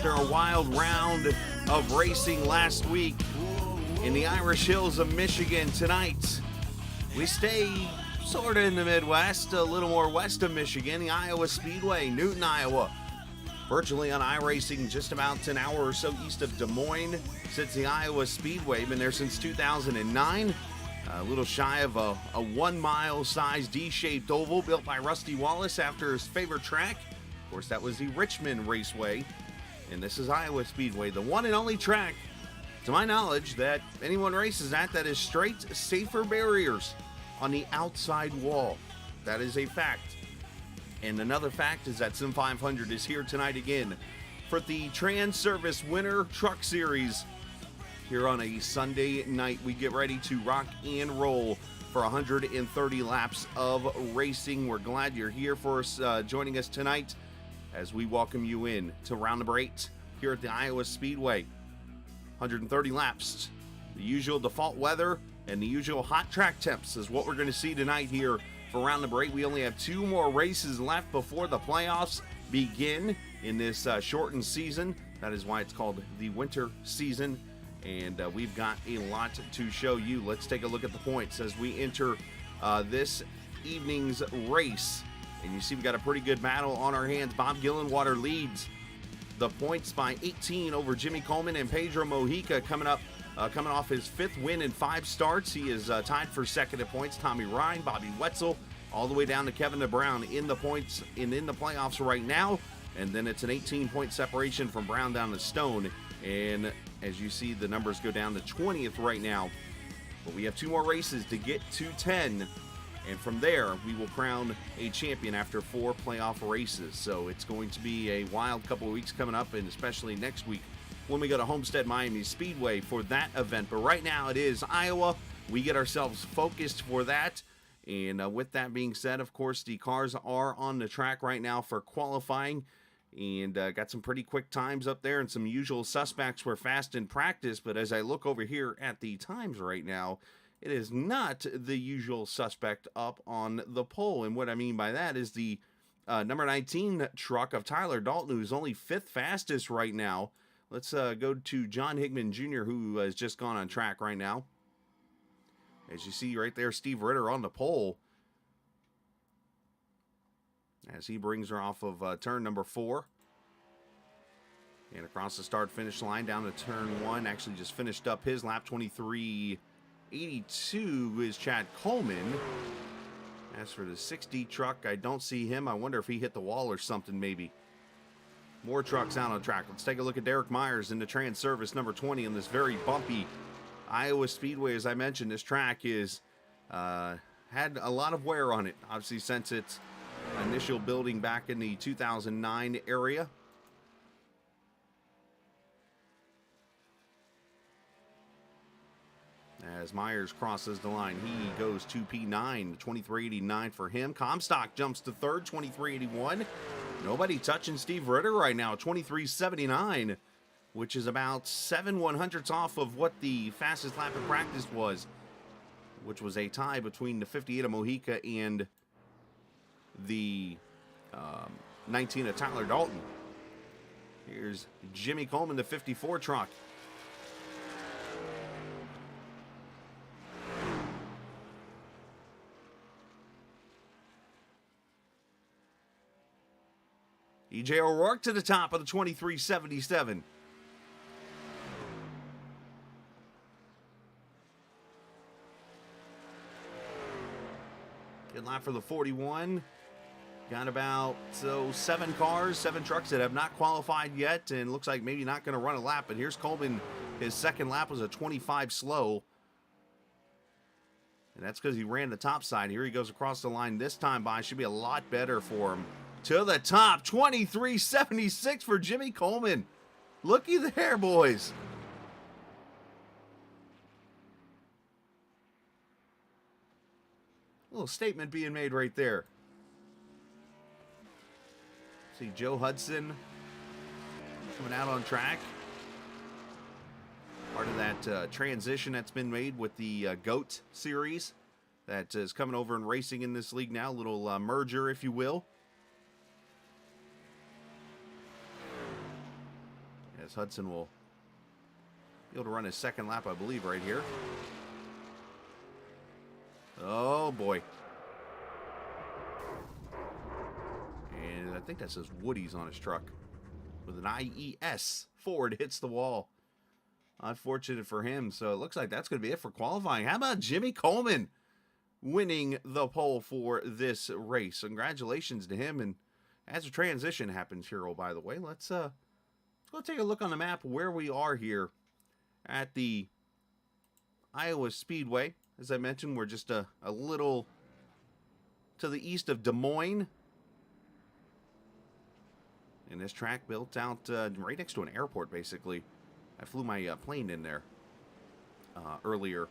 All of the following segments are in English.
after a wild round of racing last week in the Irish Hills of Michigan. Tonight, we stay sort of in the Midwest, a little more west of Michigan, the Iowa Speedway, Newton, Iowa. Virtually on iRacing, just about an hour or so east of Des Moines, sits the Iowa Speedway. Been there since 2009. A little shy of a 1 mile size D-shaped oval built by Rusty Wallace after his favorite track. Of course, that was the Richmond Raceway. And this is Iowa Speedway, the one and only track, to my knowledge, that anyone races at that is straight, safer barriers on the outside wall. That is a fact. And another fact is that Sim500 is here tonight again for the Transervice Winter Truck Series. Here on a Sunday night, we get ready to rock and roll for 130 laps of racing. We're glad you're here for us, joining us tonight as we welcome you in to round number 8 here at the Iowa Speedway. 130 laps, the usual default weather and the usual hot track temps is what we're going to see tonight here for round number 8. We only have 2 more races left before the playoffs begin in this shortened season. That is why it's called the winter season. And we've got a lot to show you. Let's take a look at the points as we enter this evening's race. And you see we got a pretty good battle on our hands. Bob Gillenwater leads the points by 18 over Jimmy Coleman and Pedro Mojica coming off his 5th win in 5 starts. He is tied for second at points. Tommy Ryan, Bobby Wetzel, all the way down to Kevin DeBrown in the points and in the playoffs right now. And then it's an 18-point separation from Brown down to Stone. And as you see, the numbers go down to 20th right now. But we have 2 more races to get to 10. And from there, we will crown a champion after 4 playoff races. So it's going to be a wild couple of weeks coming up, and especially next week when we go to Homestead Miami Speedway for that event. But right now it is Iowa. We get ourselves focused for that. And with that being said, of course, the cars are on the track right now for qualifying. And got some pretty quick times up there, and some usual suspects were fast in practice. But as I look over here at the times right now, it is not the usual suspect up on the pole. And what I mean by that is the number 19 truck of Tyler Dalton, who's only 5th fastest right now. Let's go to John Hickman Jr., who has just gone on track right now. As you see right there, Steve Ritter on the pole, as he brings her off of turn number 4. And across the start-finish line down to turn 1. Actually just finished up his lap, 23:82 is Chad Coleman. As for the 6D truck, I don't see him. I wonder if he hit the wall or something maybe. More trucks out on track. Let's take a look at Derek Myers in the Transervice number 20 on this very bumpy Iowa Speedway. As I mentioned, this track is had a lot of wear on it, obviously, since its initial building back in the 2009 area. As Myers crosses the line, he goes to P9, 23:89 for him. Comstock jumps to 3rd, 23:81. Nobody touching Steve Ritter right now, 23:79, which is about 7/100ths off of what the fastest lap in practice was, which was a tie between the 58 of Mojica and the 19 of Tyler Dalton. Here's Jimmy Coleman, the 54 truck. EJ O'Rourke to the top of the 23:77. Good lap for the 41. Got about 7 cars, 7 trucks that have not qualified yet, and looks like maybe not going to run a lap. But here's Coleman. His second lap was a 25 slow. And that's because he ran the top side. Here he goes across the line this time by. Should be a lot better for him. To the top, 23:76 for Jimmy Coleman. Looky there, boys. A little statement being made right there. See Joe Hudson coming out on track. Part of that transition that's been made with the GOAT series that is coming over and racing in this league now. A little merger, if you will. as Hudson will be able to run his second lap, I believe, right here. Oh, boy. And I think that says Woody's on his truck. With an IES. Ford hits the wall. Unfortunate for him. So it looks like that's going to be it for qualifying. How about Jimmy Coleman winning the pole for this race? Congratulations to him. And as a transition happens here, oh, by the way, let's go take a look on the map where we are here at the Iowa Speedway. As I mentioned, we're just a little to the east of Des Moines. And this track built out right next to an airport, basically. I flew my plane in there earlier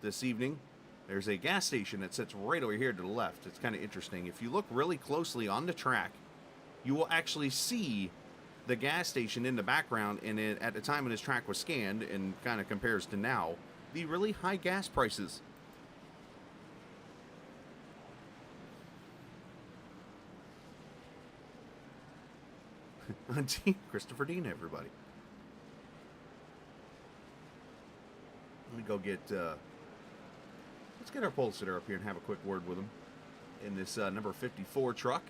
this evening. There's a gas station that sits right over here to the left. It's kind of interesting. If you look really closely on the track, you will actually see the gas station in the background. And at the time when this track was scanned, and kind of compares to now, the really high gas prices. Christopher Dean, everybody. Let me go get, let's get our pole sitter up here and have a quick word with him in this number 54 truck.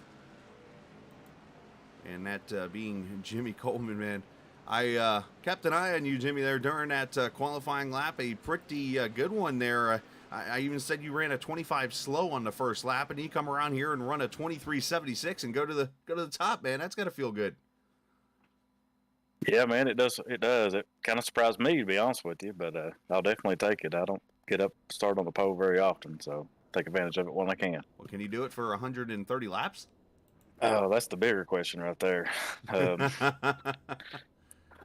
And that being Jimmy Coleman, man. I kept an eye on you, Jimmy, there during that qualifying lap. A pretty good one there. I even said you ran a 25 slow on the first lap, and you come around here and run a 23.76 and go to the top, man. That's got to feel good. Yeah, man, it does. It does. It kind of surprised me, to be honest with you, but I'll definitely take it. I don't get up, start on the pole very often, so take advantage of it when I can. Well, can you do it for 130 laps? Oh, that's the bigger question right there.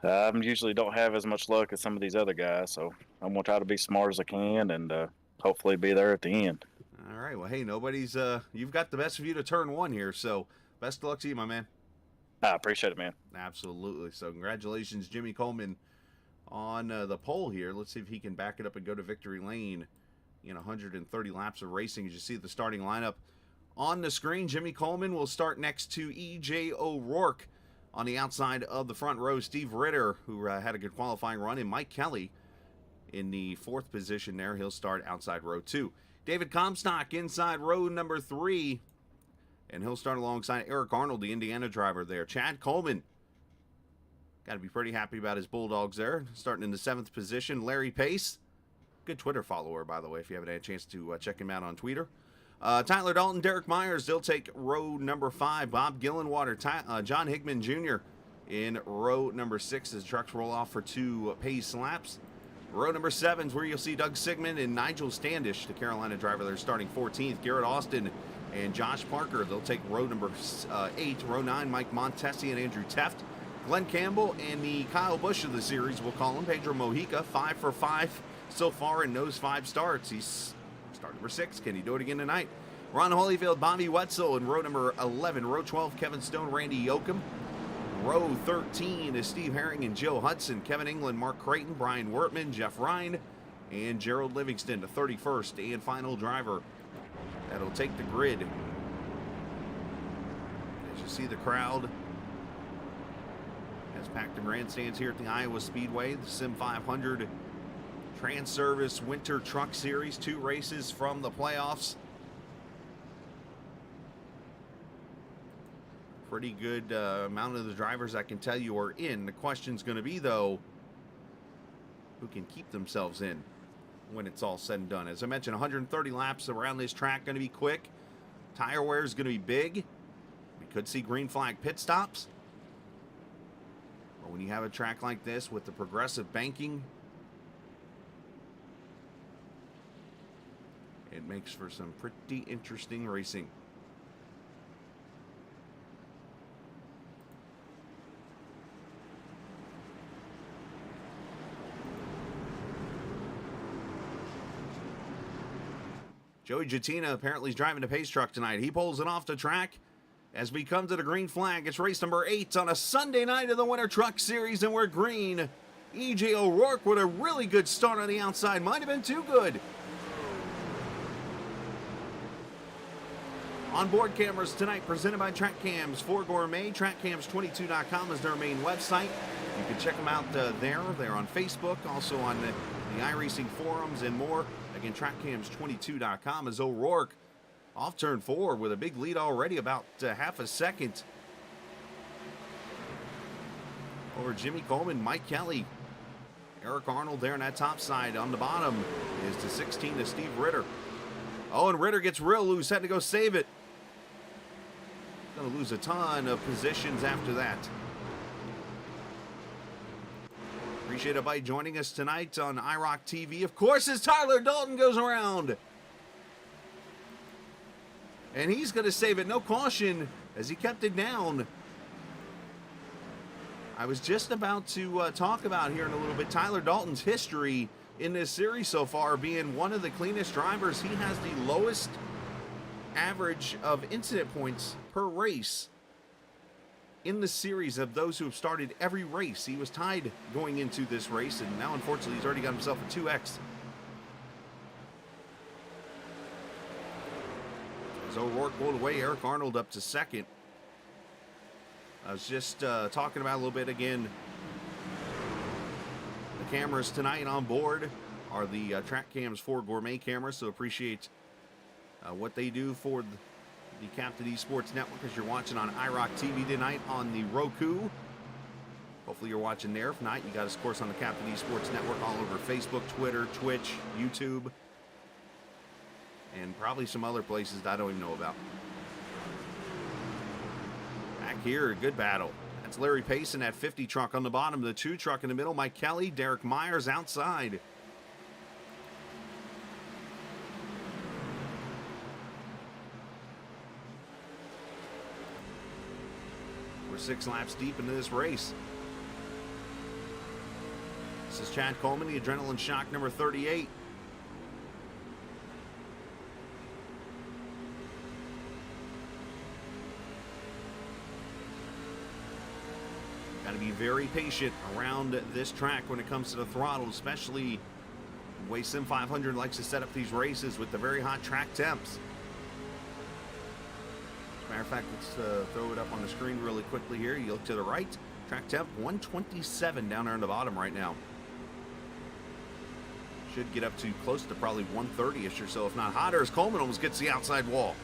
I usually don't have as much luck as some of these other guys, so I'm going to try to be smart as I can and hopefully be there at the end. All right. Well, hey, nobody's you've got the best view to turn one here, so best of luck to you, my man. I appreciate it, man. Absolutely. So congratulations, Jimmy Coleman, on the pole here. Let's see if he can back it up and go to victory lane in 130 laps of racing. As you see the starting lineup on the screen, Jimmy Coleman will start next to E.J. O'Rourke. On the outside of the front row, Steve Ritter, who had a good qualifying run, and Mike Kelly in the fourth position there. He'll start outside row 2. David Comstock inside row number 3. And he'll start alongside Eric Arnold, the Indiana driver there. Chad Coleman, got to be pretty happy about his Bulldogs there. Starting in the 7th position, Larry Pace. Good Twitter follower, by the way, if you haven't had a chance to check him out on Twitter. Tyler Dalton, Derek Myers, they'll take row number 5. Bob Gillenwater, John Hickman Jr. in row number 6 as trucks roll off for 2 pace laps. Row number 7 is where you'll see Doug Sigmund and Nigel Standish, the Carolina driver. They're starting 14th. Garrett Austin and Josh Parker, they'll take row number 8. Row 9, Mike Montesi and Andrew Teft. Glenn Campbell and the Kyle Busch of the series, we'll call him, Pedro Mojica, 5 for 5 so far in those 5 starts. He's start number 6. Can he do it again tonight? Ron Holyfield, Bobby Wetzel in row number 11. Row 12, Kevin Stone, Randy Yoakum. Row 13 is Steve Herring and Joe Hudson. Kevin England, Mark Creighton, Brian Wertman, Jeff Ryan, and Gerald Livingston, the 31st and final driver that'll take the grid. As you see, the crowd has packed the grandstands here at the Iowa Speedway. The Sim500 Transervice Winter Truck Series, 2 races from the playoffs. Pretty good amount of the drivers, I can tell you, are in. The question's going to be, though, who can keep themselves in when it's all said and done. As I mentioned, 130 laps around this track, going to be quick. Tire wear is going to be big. We could see green flag pit stops. But when you have a track like this with the progressive banking, it makes for some pretty interesting racing. Joey Jettina apparently is driving the pace truck tonight. He pulls it off the track as we come to the green flag. It's race number 8 on a Sunday night of the Winter Truck Series, and we're green. E.J. O'Rourke with a really good start on the outside. Might have been too good. Onboard cameras tonight presented by Track Cams for Gourmet. TrackCams22.com is their main website. You can check them out there. They're on Facebook, also on the iRacing forums and more. Again, TrackCams22.com is O'Rourke off turn 4 with a big lead already, about half a second over Jimmy Coleman. Mike Kelly, Eric Arnold there on that top side. On the bottom is to 16 to Steve Ritter. Oh, and Ritter gets real loose, had to go save it. Going to lose a ton of positions after that. Appreciate everybody joining us tonight on iRock TV. Of course, as Tyler Dalton goes around. And he's going to save it. No caution as he kept it down. I was just about to talk about here in a little bit Tyler Dalton's history in this series so far, being one of the cleanest drivers. He has the lowest average of incident points per race in the series of those who have started every race. He was tied going into this race, and now unfortunately he's already got himself a 2X. As O'Rourke pulled away, Eric Arnold up to second. I was just talking about a little bit again. The cameras tonight on board are the Track Cams 4 Gourmet cameras, so appreciate what they do for the Captain Esports Network as you're watching on iRock TV tonight on the Roku. Hopefully you're watching there. If not, you got us, of course, on the Captain Esports Network all over Facebook, Twitter, Twitch, YouTube, and probably some other places that I don't even know about. Back here, good battle. That's Larry Pace in that 50 truck on the bottom. The 2 truck in the middle, Mike Kelly, Derek Myers outside. We're 6 laps deep into this race. This is Chad Coleman, the Adrenaline Shock number 38. Got to be very patient around this track when it comes to the throttle, especially the way Sim500 likes to set up these races with the very hot track temps. As a matter of fact, let's throw it up on the screen really quickly here. You look to the right, track temp 127 down there on the bottom right now. Should get up to close to probably 130-ish or so, if not hotter, as Coleman almost gets the outside wall.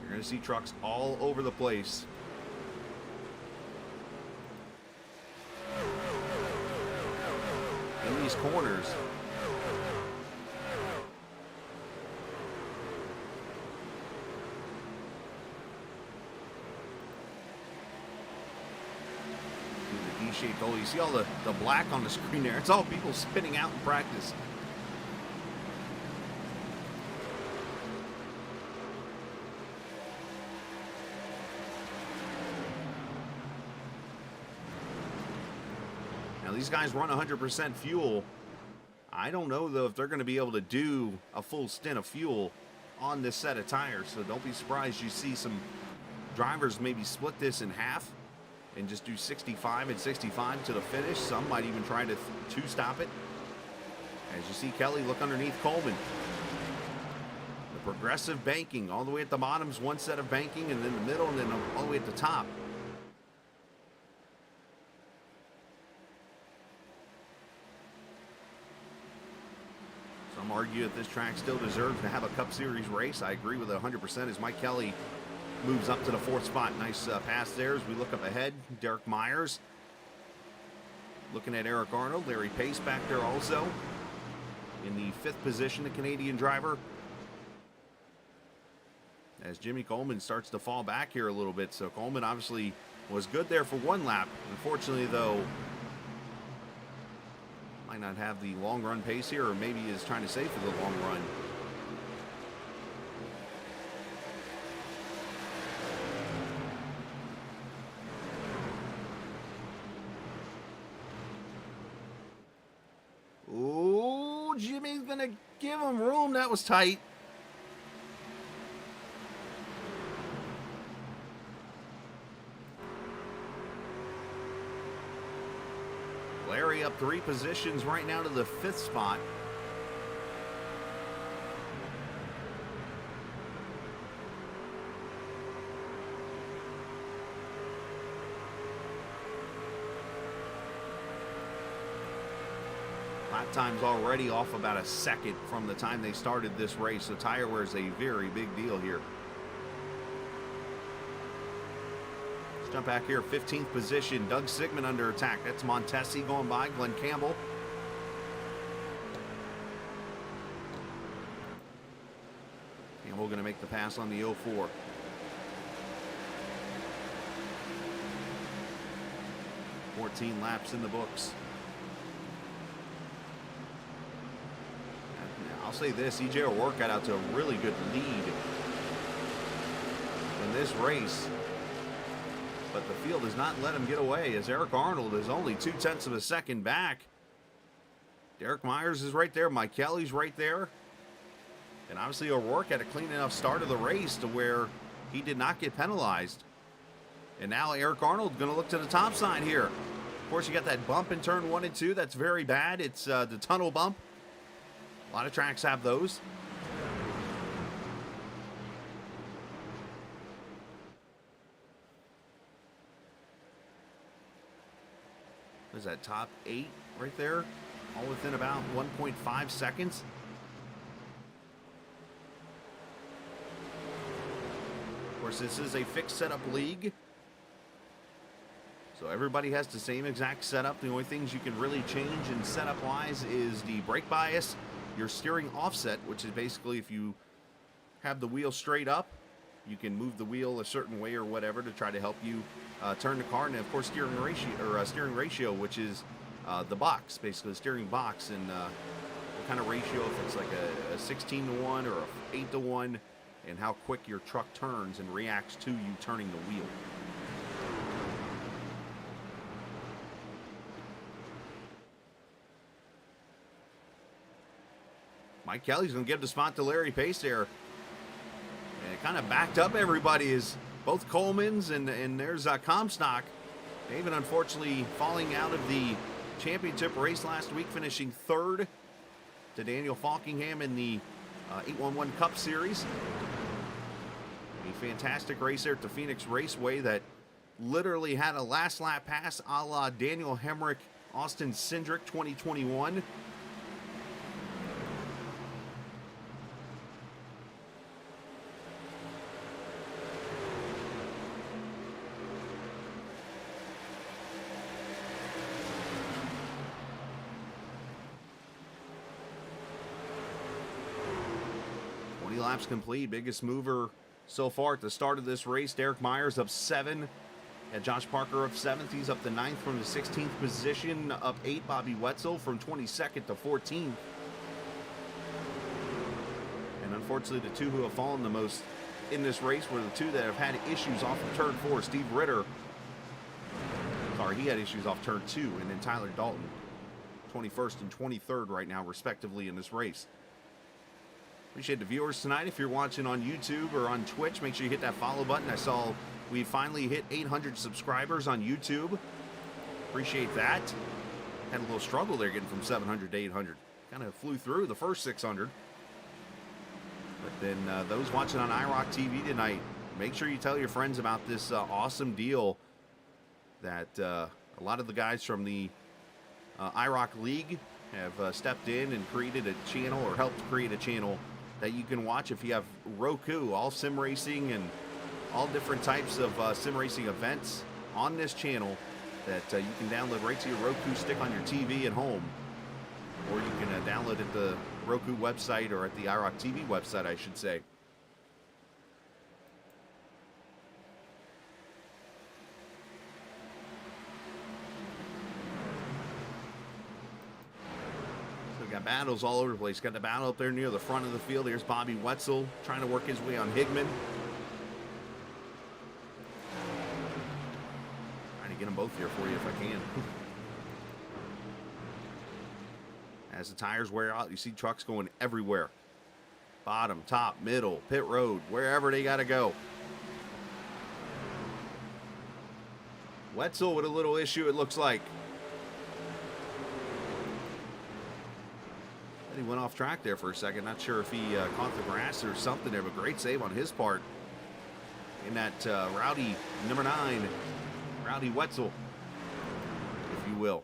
You're going to see trucks all over the place. In these corners. The D-shaped hole. You see all the black on the screen there. It's all people spinning out in practice. These guys run 100% fuel. I don't know, though, if they're going to be able to do a full stint of fuel on this set of tires. So don't be surprised you see some drivers maybe split this in half and just do 65 and 65 to the finish. Some might even try to two-stop it. As you see Kelly look underneath Coleman. The progressive banking all the way at the bottom's one set of banking, and then the middle, and then all the way at the top. Some argue that this track still deserves to have a Cup Series race. I agree with it 100% as Mike Kelly moves up to the 4th spot. Nice pass there as we look up ahead. Derek Myers looking at Eric Arnold. Larry Pace back there also in the 5th position, the Canadian driver. As Jimmy Coleman starts to fall back here a little bit. So Coleman obviously was good there for 1 lap. Unfortunately, though, might not have the long run pace here, or maybe is trying to save for the long run. Ooh, Jimmy's gonna give him room. That was tight. Larry up 3 positions right now to the 5th spot. times already off about a second from the time they started this race. So tire wear is a very big deal here. Let's jump back here, 15th position. Doug Sigmund under attack. That's Montesi going by, Glenn Campbell. Campbell going to make the pass on the 04. $14 laps in the books. I'll say this, EJ O'Rourke got out to a really good lead in this race, but the field has not let him get away, as Eric Arnold is only 0.2 of a second back. Derek Myers is right there, Mike Kelly's right there, and obviously O'Rourke had a clean enough start of the race to where he did not get penalized. And now Eric Arnold going to look to the top side here. Of course, you got that bump in turn 1 and 2. That's very bad. It's the tunnel bump. A lot of tracks have those. There's that top 8 right there, all within about 1.5 seconds. Of course, this is a fixed setup league, so everybody has the same exact setup. The only things you can really change in setup wise is the brake bias, your steering offset, which is basically if you have the wheel straight up, you can move the wheel a certain way or whatever to try to help you turn the car. And of course, steering ratio, which is the box, basically the steering box, and what kind of ratio, if it's like a 16-to-1 or a 8-to-1, and how quick your truck turns and reacts to you turning the wheel. Mike Kelly's going to give the spot to Larry Pace there. And it kind of backed up everybody, as both Coleman's and there's Comstock. David, unfortunately, falling out of the championship race last week, finishing 3rd to Daniel Falkingham in the 811 Cup Series. A fantastic race there at the Phoenix Raceway that literally had a last lap pass a la Daniel Hemrick, Austin Cindric 2021. Laps complete, biggest mover so far at the start of this race. Derek Myers up 7, and Josh Parker up 7th. He's up to 9th from the 16th position. Up 8, Bobby Wetzel from 22nd to 14th. And unfortunately, the two who have fallen the most in this race were the two that have had issues off of turn 4. Steve Ritter, sorry, he had issues off turn 2, and then Tyler Dalton, 21st and 23rd right now, respectively, in this race. Appreciate the viewers tonight. If you're watching on YouTube or on Twitch, make sure you hit that follow button. I saw we finally hit 800 subscribers on YouTube. Appreciate that. Had a little struggle there getting from 700 to 800. Kind of flew through the first 600. But then those watching on iRock TV tonight, make sure you tell your friends about this awesome deal that a lot of the guys from the iRock League have stepped in and created a channel, or helped create a channel that you can watch if you have Roku. All sim racing and all different types of sim racing events on this channel that you can download right to your Roku stick on your TV at home, or you can download at the Roku website, or at the iRock TV website, I should say. Got battles all over the place. Got the battle up there near the front of the field. Here's Bobby Wetzel trying to work his way on Higman. Trying to get them both here for you if I can. As the tires wear out, you see trucks going everywhere. Bottom, top, middle, pit road, wherever they got to go. Wetzel with a little issue, it looks like. He went off track there for a second. Not sure if he caught the grass or something there, but great save on his part. In that rowdy number 9, Rowdy Wetzel, if you will.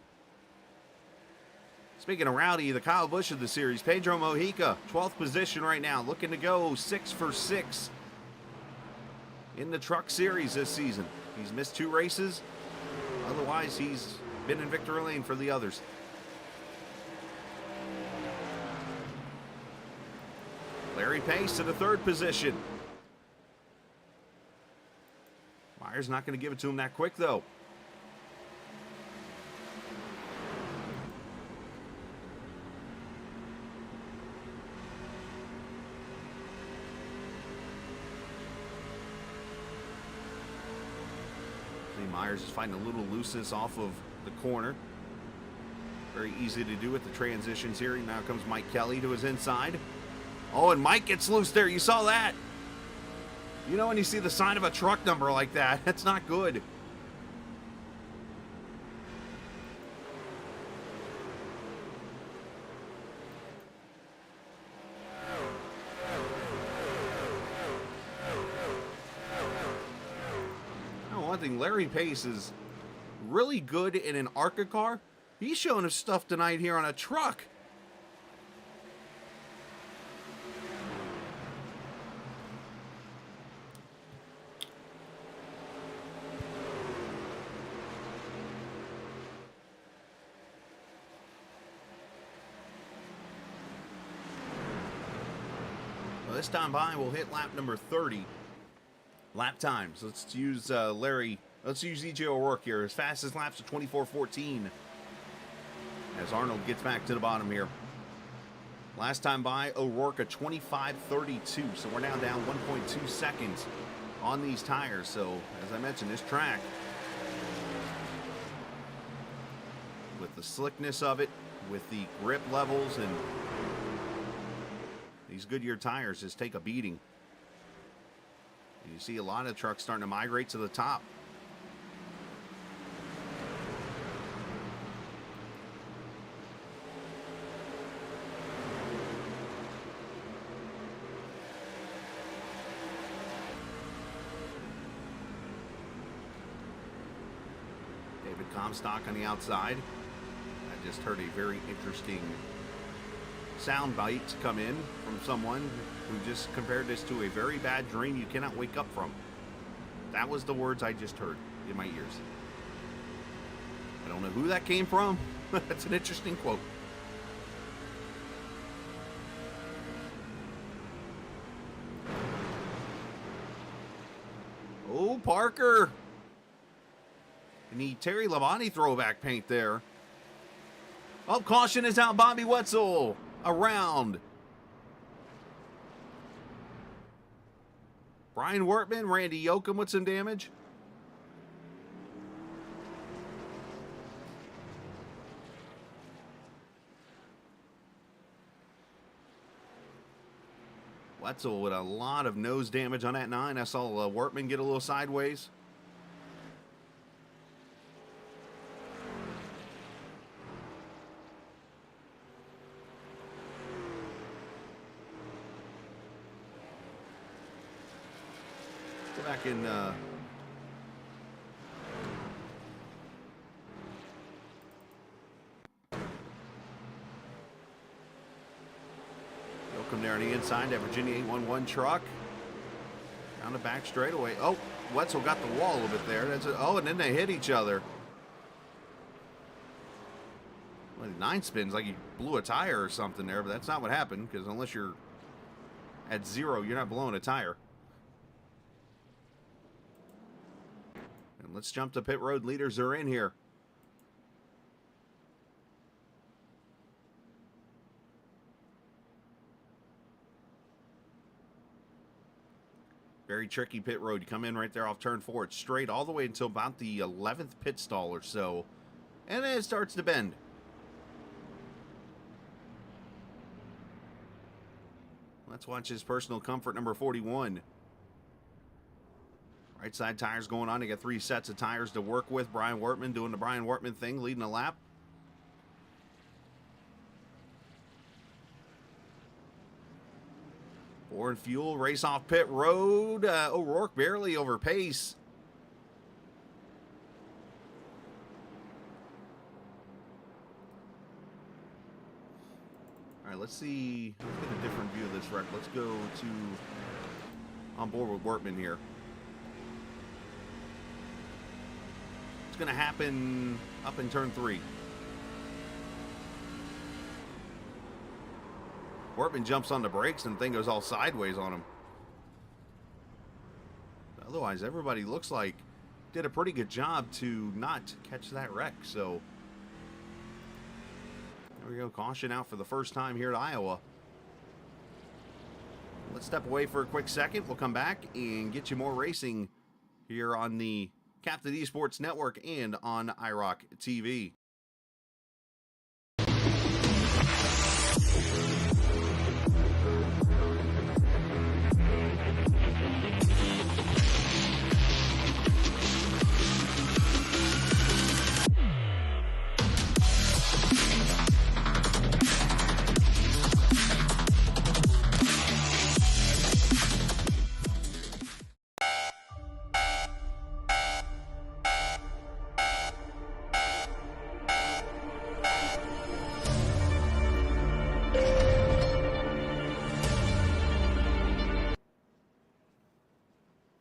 Speaking of rowdy, the Kyle Busch of the series, Pedro Mojica, 12th position right now, looking to go 6 for 6 in the truck series this season. He's missed 2 races. Otherwise, he's been in victory lane for the others. Larry Pace to the 3rd position. Myers not going to give it to him that quick, though. Myers is fighting a little looseness off of the corner. Very easy to do with the transitions here. Now comes Mike Kelly to his inside. Oh, and Mike gets loose there. You saw that. You know when you see the sign of a truck number like that, that's not good. One thing, Larry Pace is really good in an ARCA car. He's showing us stuff tonight here on a truck. Well, this time by, we'll hit lap number 30. Lap times. Let's use let's use EJ O'Rourke here. His fastest laps are 24:14. As Arnold gets back to the bottom here. Last time by, O'Rourke a 25:32. So we're now down 1.2 seconds on these tires. So, as I mentioned, this track, with the slickness of it, with the grip levels, and these Goodyear tires just take a beating. You see a lot of trucks starting to migrate to the top. David Comstock on the outside. I just heard a very interesting sound bite come in from someone who just compared this to a very bad dream you cannot wake up from. That was the words I just heard in my ears. I don't know who that came from. That's an interesting quote. Oh, Parker. You need Terry Labonte throwback paint there. Oh, caution is out. Bobby Wetzel around. Brian Wortman, Randy Yoakum with some damage. Wetzel with a lot of nose damage on that 9. I saw Wortman get a little sideways. Back in Yoakum there on the inside, that Virginia 811 truck. Down the back straightaway. Oh, Wetzel got the wall a little bit there. That's it. Oh, and then they hit each other. Well, 9 spins like he blew a tire or something there, but that's not what happened, because unless you're at 0, you're not blowing a tire. And let's jump to pit road. Leaders are in here. Very tricky pit road. You come in right there off turn 4. It's straight all the way until about the 11th pit stall or so. And then it starts to bend. Let's watch his personal comfort number 41. Right side tires going on. They got 3 sets of tires to work with. Brian Wortman doing the Brian Wortman thing, leading a lap. Four and fuel, race off pit road. O'Rourke barely over pace. All right, let's see. Let's get a different view of this wreck. Let's go to on board with Wortman here. It's going to happen up in turn 3. Wortman jumps on the brakes and the thing goes all sideways on him. Otherwise, everybody looks like did a pretty good job to not catch that wreck. So there we go. Caution out for the first time here at Iowa. Let's step away for a quick second. We'll come back and get you more racing here on the Captain Esports Network and on iRock TV.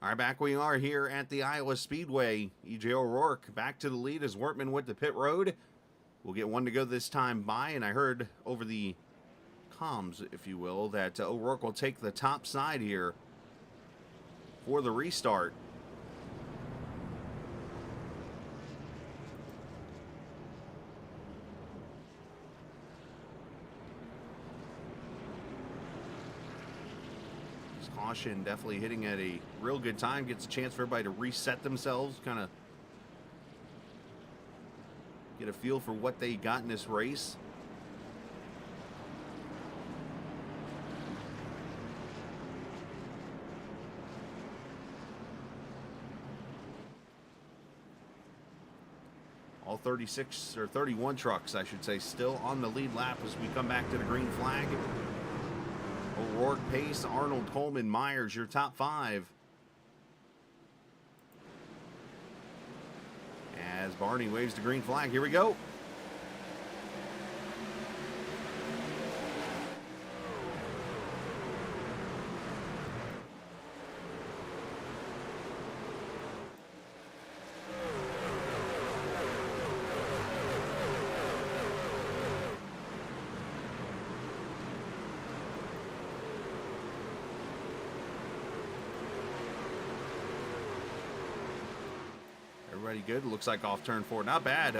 All right, back we are here at the Iowa Speedway. E.J. O'Rourke back to the lead as Wortman went to pit road. We'll get one to go this time by, and I heard over the comms, if you will, that O'Rourke will take the top side here for the restart. Caution definitely hitting at a real good time. Gets a chance for everybody to reset themselves, kind of get a feel for what they got in this race. All 36 or 31 trucks, I should say, still on the lead lap as we come back to the green flag. O'Rourke, Pace, Arnold, Coleman, Myers, your top 5. As Barney waves the green flag, here we go. Everybody good. Looks like off turn 4. Not bad.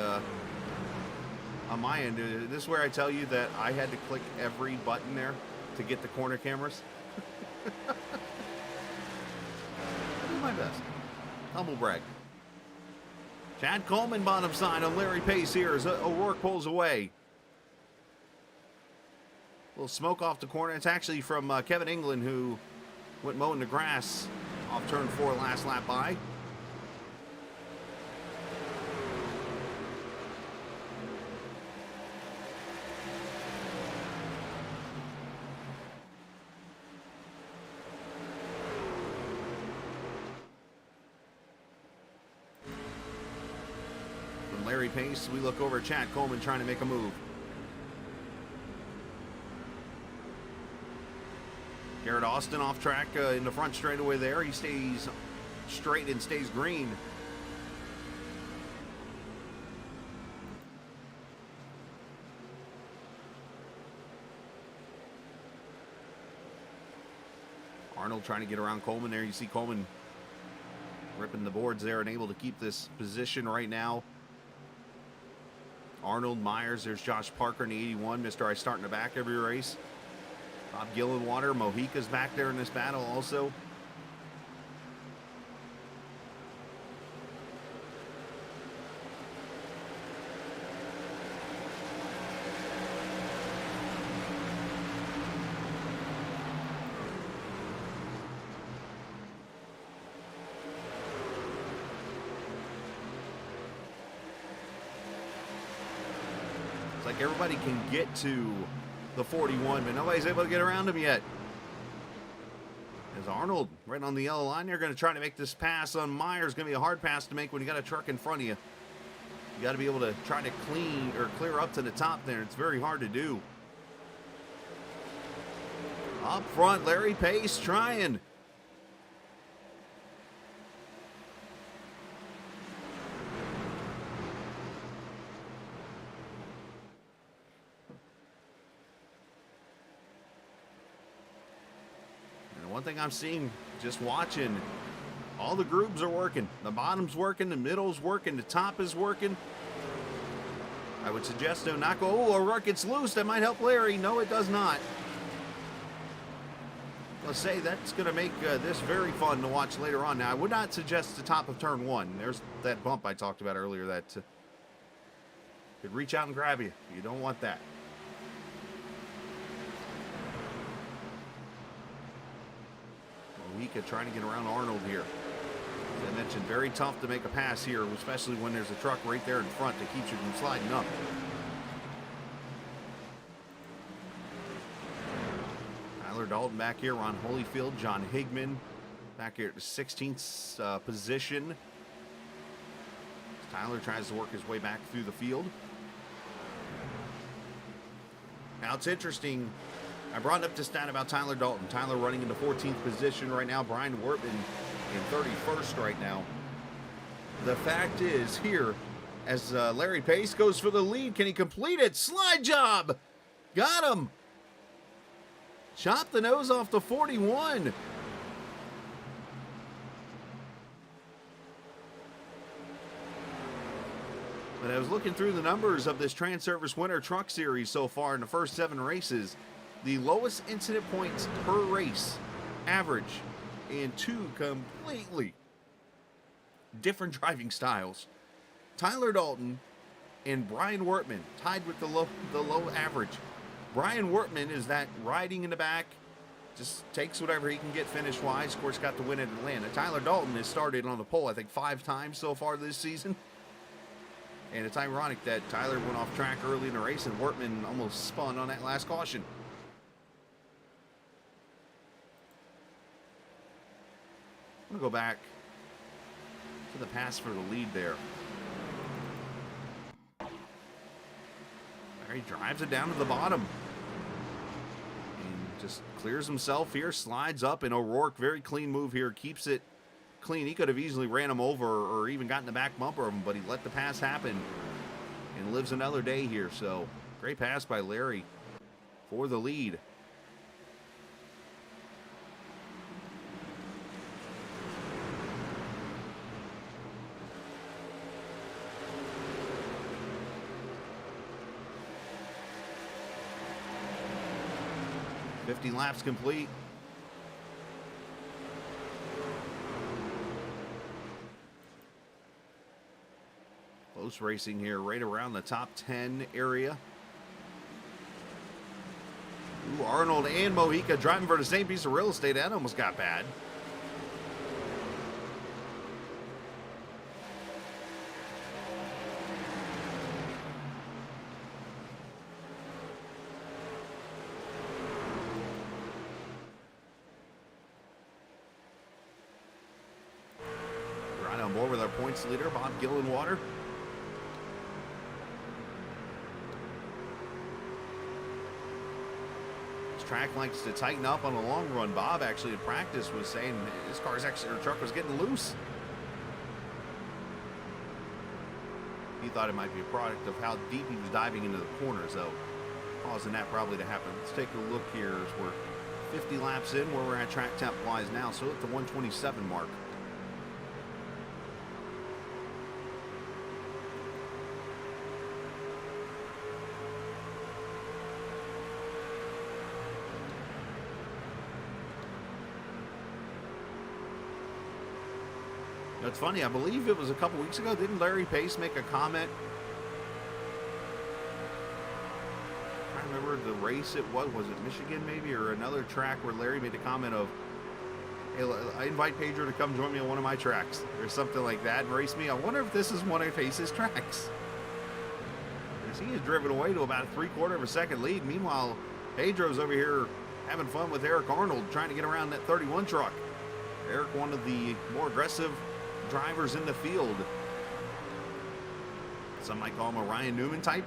On my end, this is where I tell you that I had to click every button there to get the corner cameras. I do my best. Humble brag. Chad Coleman bottom side on Larry Pace here as O'Rourke pulls away. A little smoke off the corner. It's actually from Kevin England, who went mowing the grass off turn 4 last lap by. Larry Pace, we look over at Chad Coleman trying to make a move. Garrett Austin off track in the front straightaway there. He stays straight and stays green. Arnold trying to get around Coleman there. You see Coleman ripping the boards there and able to keep this position right now. Arnold, Myers, there's Josh Parker in the 81. Mr. I start in the back every race. Bob Gillenwater, Mojica's back there in this battle also. Like everybody can get to the 41, but nobody's able to get around him yet. As Arnold right on the yellow line, they're going to try to make this pass on Myers. Going to be a hard pass to make when you got a truck in front of you. You got to be able to try to clear up to the top there. It's very hard to do. Up front, Larry Pace trying. And one thing I'm seeing, just watching, all the grooves are working. The bottom's working, the middle's working, the top is working. I would suggest do not go, oh, a ruck gets loose. That might help Larry. No, it does not. Let's say that's going to make this very fun to watch later on. Now, I would not suggest the top of turn one. There's that bump I talked about earlier that could reach out and grab you. You don't want that. Mojica trying to get around Arnold here. As I mentioned, very tough to make a pass here, especially when there's a truck right there in front that keeps you from sliding up. Tyler Dalton back here, Ron Holyfield, John Higman back here at the 16th position. Tyler tries to work his way back through the field. Now it's interesting. I brought up the stat about Tyler Dalton. Tyler running in the 14th position right now. Brian Wortman in 31st right now. The fact is here, as Larry Pace goes for the lead, can he complete it? Slide job! Got him! Chop the nose off the 41. But I was looking through the numbers of this Transervice Winter Truck Series so far in the first 7 races. The lowest incident points per race average in 2 completely different driving styles. Tyler Dalton and Brian Wortman tied with the low average. Brian Wortman is that riding in the back, just takes whatever he can get finish-wise. Of course, got the win at Atlanta. Tyler Dalton has started on the pole, I think, 5 times so far this season. And it's ironic that Tyler went off track early in the race and Wortman almost spun on that last caution. I'm going to go back to the pass for the lead there. Larry drives it down to the bottom. And just clears himself here, slides up, and O'Rourke, very clean move here, keeps it clean. He could have easily ran him over or even gotten the back bumper of him, but he let the pass happen and lives another day here. So, great pass by Larry for the lead. $50 laps complete. Close racing here, right around the top 10 area. Ooh, Arnold and Mojica driving for the same piece of real estate. That almost got bad. Right on board with our points leader, Bob Gillenwater. Track likes to tighten up on a long run. Bob actually in practice was saying his truck was getting loose. He thought it might be a product of how deep he was diving into the corners, though, causing that probably to happen. Let's take a look here as we're 50 laps in, where we're at track temp wise now, so at the 127 mark. It's funny, I believe it was a couple weeks ago, didn't Larry Pace make a comment? I remember the race it was it Michigan maybe, or another track where Larry made a comment of, hey, I invite Pedro to come join me on one of my tracks, or something like that, and race me. I wonder if this is one of Pace's tracks. Because he has driven away to about a 3/4 of a second lead. Meanwhile, Pedro's over here having fun with Eric Arnold, trying to get around that 31 truck. Eric, one of the more aggressive drivers in the field. Some might call him a Ryan Newman type.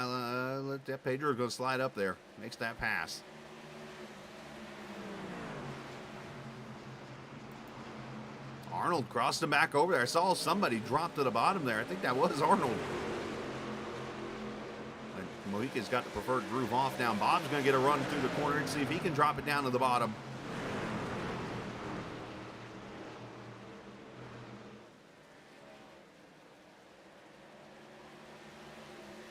Let that Pedro go slide up there. Makes that pass. Arnold crossed him back over there. I saw somebody drop to the bottom there. I think that was Arnold. Mojica's got the preferred groove off now. Bob's going to get a run through the corner and see if he can drop it down to the bottom.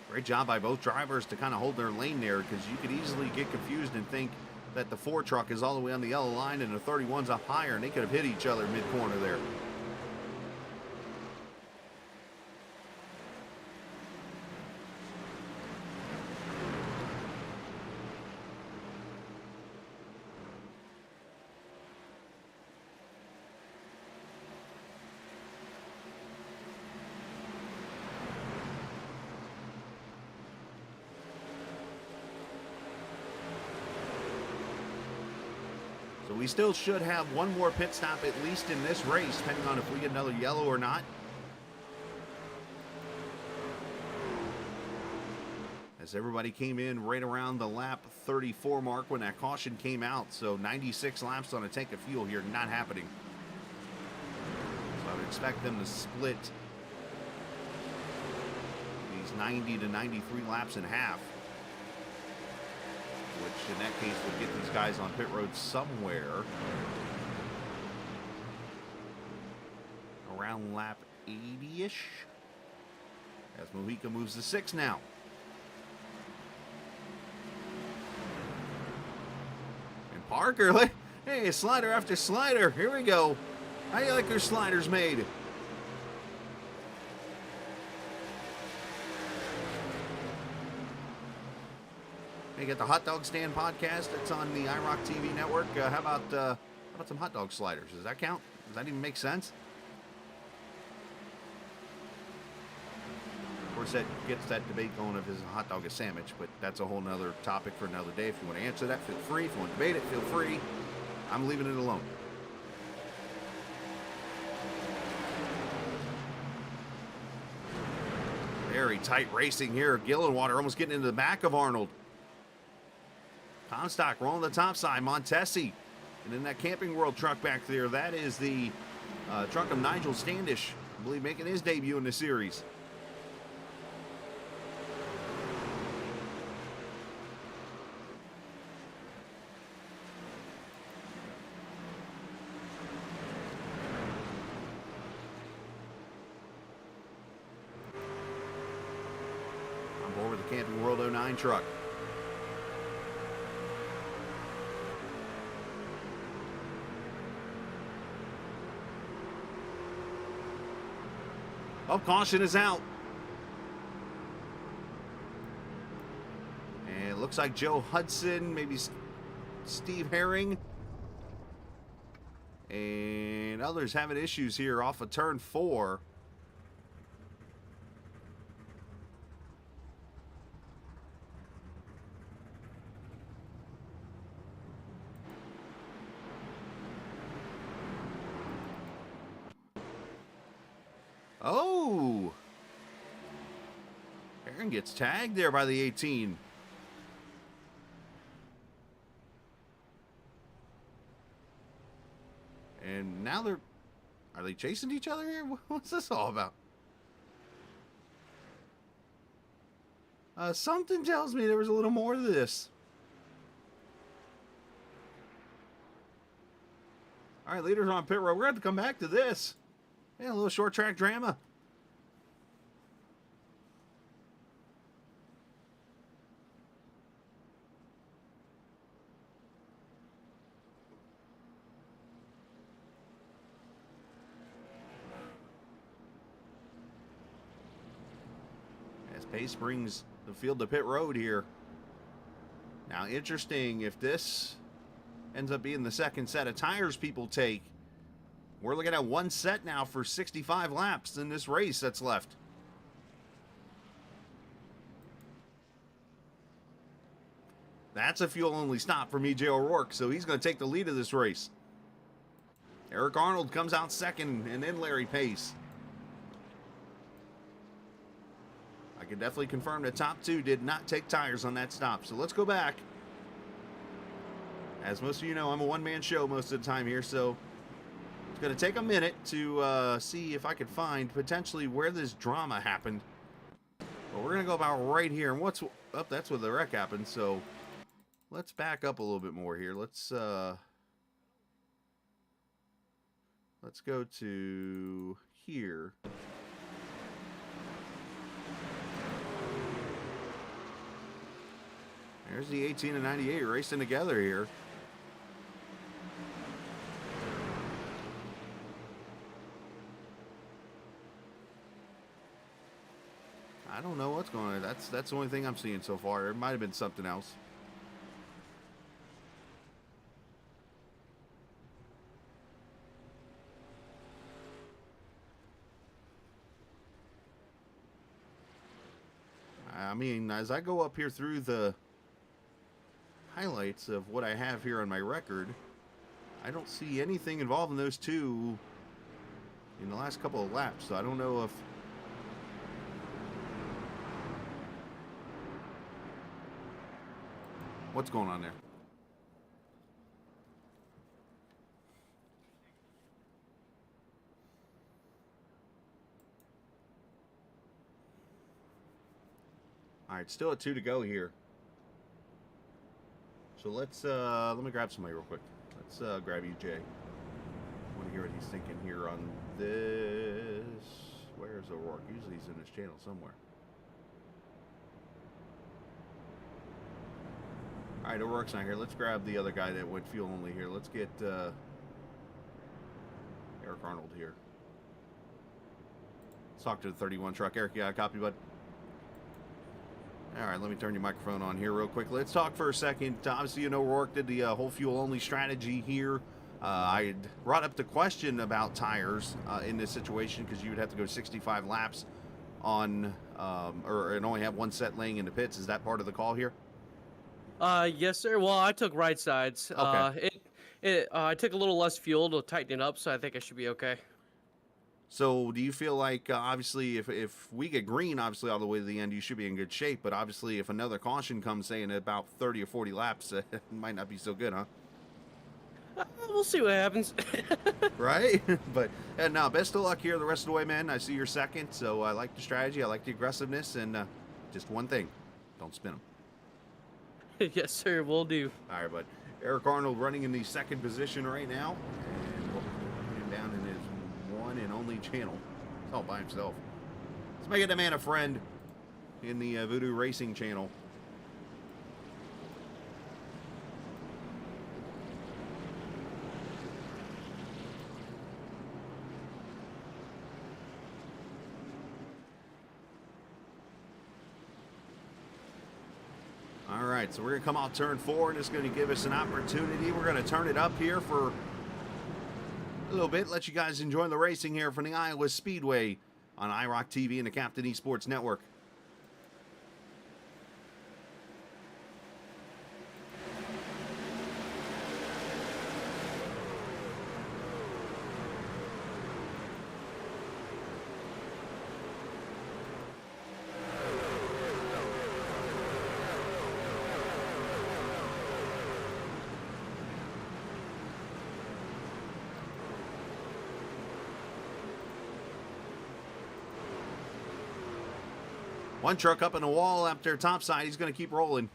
Great job by both drivers to kind of hold their lane there, because you could easily get confused and think that the 4 truck is all the way on the yellow line and the 31's up higher, and they could have hit each other mid-corner there. So we still should have one more pit stop at least in this race, depending on if we get another yellow or not. As everybody came in right around the lap 34 mark when that caution came out. So 96 laps on a tank of fuel here, not happening. So I would expect them to split these 90 to 93 laps in half, which in that case would get these guys on pit road somewhere around lap 80-ish. As Mojica moves to 6 now. And Parker, hey, slider after slider. Here we go. How do you like your sliders made? You get the Hot Dog Stand podcast. It's on the iRock TV network. How about some hot dog sliders? Does that count? Does that even make sense? Of course, that gets that debate going of is a hot dog a sandwich, but that's a whole nother topic for another day. If you want to answer that, feel free. If you want to debate it, feel free. I'm leaving it alone. Very tight racing here. Gillenwater almost getting into the back of Arnold. Comstock rolling the top side, Montesi. And then that Camping World truck back there, that is the truck of Nigel Standish, I believe making his debut in the series. On board with the Camping World 09 truck. Oh, caution is out. And it looks like Joe Hudson, maybe Steve Herring. And others having issues here off of turn 4. Oh! Aaron gets tagged there by the 18. And now are they chasing each other here? What's this all about? Something tells me there was a little more to this. All right, leaders on pit road. We're going to have to come back to this. Yeah, a little short track drama. As pace brings the field to pit road here. Now, interesting, if this ends up being the second set of tires people take, we're looking at one set now for 65 laps in this race that's left. That's a fuel-only stop from E.J. O'Rourke, so he's going to take the lead of this race. Eric Arnold comes out second, and then Larry Pace. can definitely confirm the top 2 did not take tires on that stop. So let's go back. As most of you know, I'm a one-man show most of the time here, so it's going to take a minute to see if I can find potentially where this drama happened. But we're going to go about right here. And what's up? That's where the wreck happened. So let's back up a little bit more here. Let's go to here. There's the 18 and 98 racing together here. I don't know what's going on. That's the only thing I'm seeing so far. It might have been something else. I mean, as I go up here through the highlights of what I have here on my record, I don't see anything involving those two in the last couple of laps. So I don't know if what's going on there. All right, still at 2 to go here. So let me grab somebody real quick. Let's grab you, Jay. I want to hear what he's thinking here on this. Where's O'Rourke? Usually he's in his channel somewhere. All right, O'Rourke's not here. Let's grab the other guy that went fuel only here. Let's get Eric Arnold here. Let's talk to the 31 truck. Eric, you got a copy, bud? All right, let me turn your microphone on here real quick. Let's talk for a second. Obviously, you know, O'Rourke did the whole fuel-only strategy here. I had brought up the question about tires in this situation because you would have to go 65 laps on, and only have one set laying in the pits. Is that part of the call here? Yes, sir. Well, I took right sides. Okay. I took a little less fuel to tighten it up, so I think I should be okay. So do you feel like, obviously, if we get green, obviously, all the way to the end, you should be in good shape. But obviously, if another caution comes, say, in about 30 or 40 laps, it might not be so good, huh? We'll see what happens. Right? But now, best of luck here the rest of the way, man. I see you're second, so I like the strategy. I like the aggressiveness. And just one thing, don't spin them. Yes, sir. Will do. All right, bud. Eric Arnold running in the second position right now. And we'll put him down in his one and only channel. He's all by himself. Let's make it the man a friend in the Voodoo Racing channel. All right, so we're going to come out turn 4, and it's going to give us an opportunity. We're going to turn it up here for a little bit, let you guys enjoy the racing here from the Iowa Speedway on iRock TV and the Captain Esports Network. One truck up in the wall up there top side. He's going to keep rolling.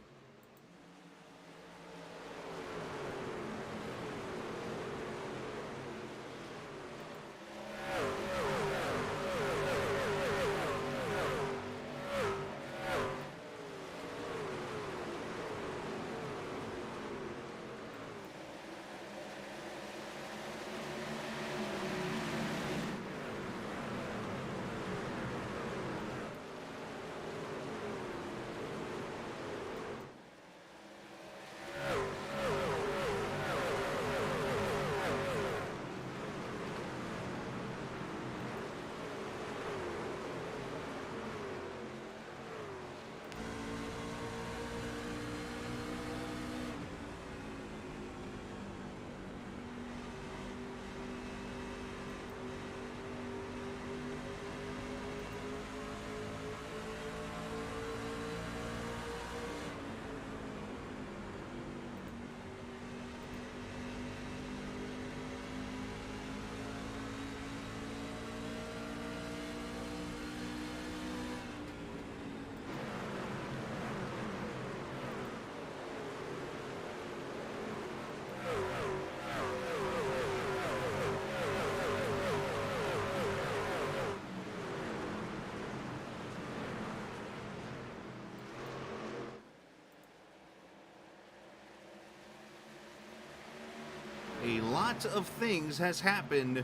a lot of things has happened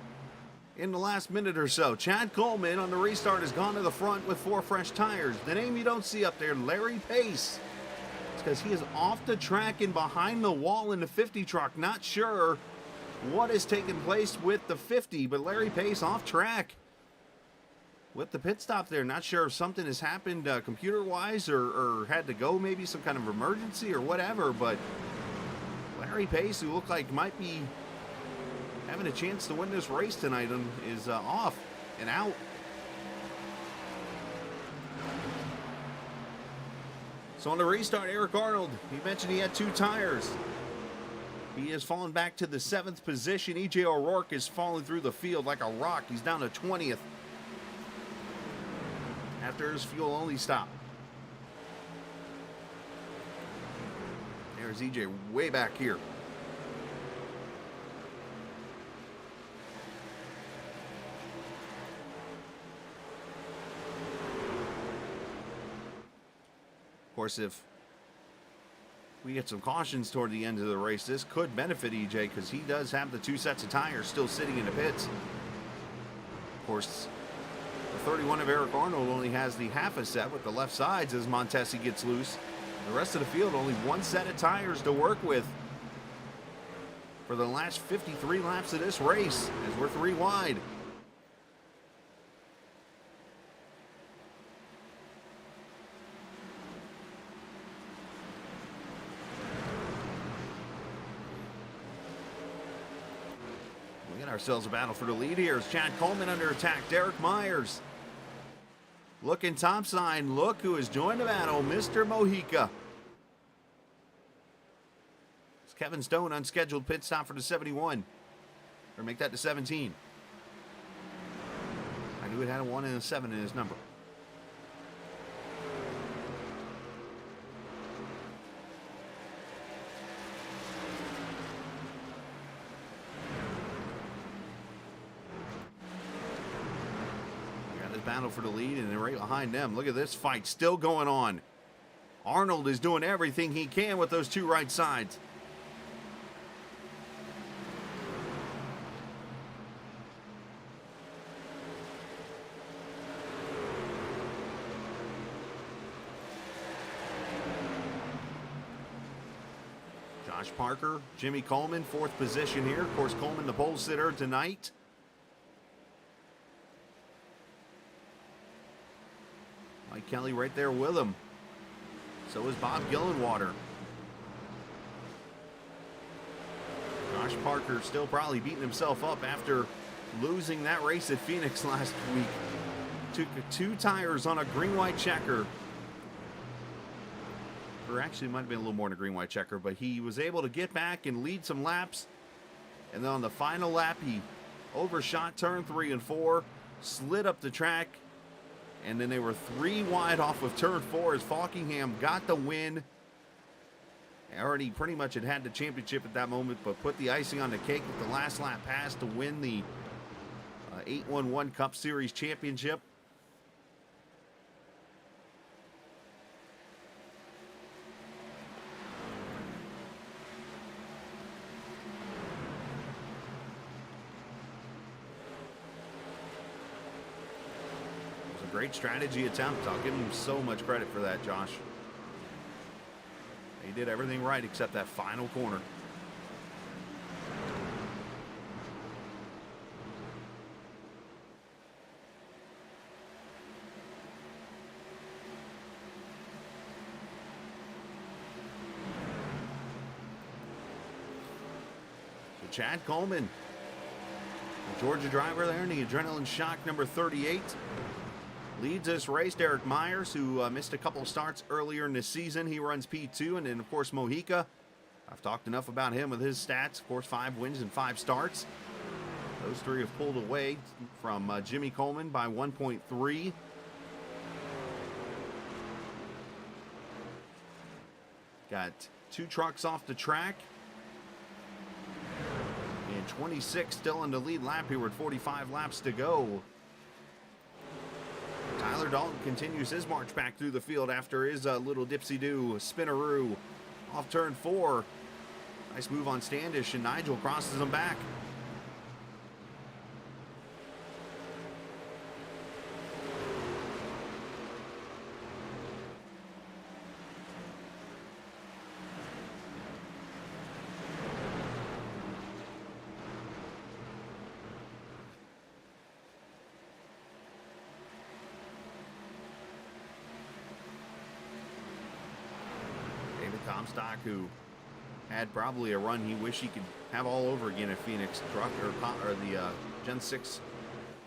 in the last minute or so. Chad Coleman on the restart has gone to the front with 4 fresh tires. The name you don't see up there, Larry Pace. It's because he is off the track and behind the wall in the 50 truck. Not sure what has taken place with the 50, but Larry Pace off track with the pit stop there. Not sure if something has happened computer-wise or had to go, maybe some kind of emergency or whatever, but Larry Pace, who looked like might be having a chance to win this race tonight, is off and out. So on the restart, Eric Arnold, he mentioned he had 2 tires. He has fallen back to the 7th position. EJ O'Rourke is falling through the field like a rock. He's down to 20th after his fuel-only stop. There's EJ way back here. Of course, if we get some cautions toward the end of the race, this could benefit EJ because he does have the 2 sets of tires still sitting in the pits. Of course, the 31 of Eric Arnold only has the half a set with the left sides as Montesi gets loose. The rest of the field only 1 set of tires to work with for the last 53 laps of this race as we're 3 wide. We got ourselves a battle for the lead here as Chad Coleman under attack. Derek Myers looking topside. Look who has joined the battle, Mr. Mojica. It's Kevin Stone, unscheduled pit stop for the 71. Or make that the 17. I knew it had a 1 and a 7 in his number. Battle for the lead, and they're right behind them. Look at this fight still going on. Arnold is doing everything he can with those 2 right sides. Josh Parker, Jimmy Coleman, 4th position here. Of course, Coleman the pole sitter tonight. Mike Kelly right there with him. So is Bob Gillenwater. Josh Parker still probably beating himself up after losing that race at Phoenix last week. Took 2 tires on a green-white checker. Or actually, it might have been a little more than a green-white checker, but he was able to get back and lead some laps. And then on the final lap, he overshot turn 3 and 4, slid up the track, and then they were 3 wide off of turn 4 as Falkingham got the win. Already pretty much had the championship at that moment, but put the icing on the cake with the last lap pass to win the 811 Cup Series championship. Great strategy attempt. I'll give him so much credit for that, Josh. He did everything right except that final corner. So Chad Coleman, the Georgia driver there in the Adrenaline Shock number 38. Leads this race. Derek Myers, who missed a couple of starts earlier in the season. He runs P2. And then, of course, Mojica. I've talked enough about him with his stats. Of course, 5 wins and 5 starts. Those 3 have pulled away from Jimmy Coleman by 1.3. Got 2 trucks off the track. And 26 still in the lead lap here with 45 laps to go. Tyler Dalton continues his march back through the field after his little dipsy-do spinaroo off turn 4. Nice move on Standish, and Nigel crosses him back. Comstock, who had probably a run he wished he could have all over again at Phoenix truck or the Gen 6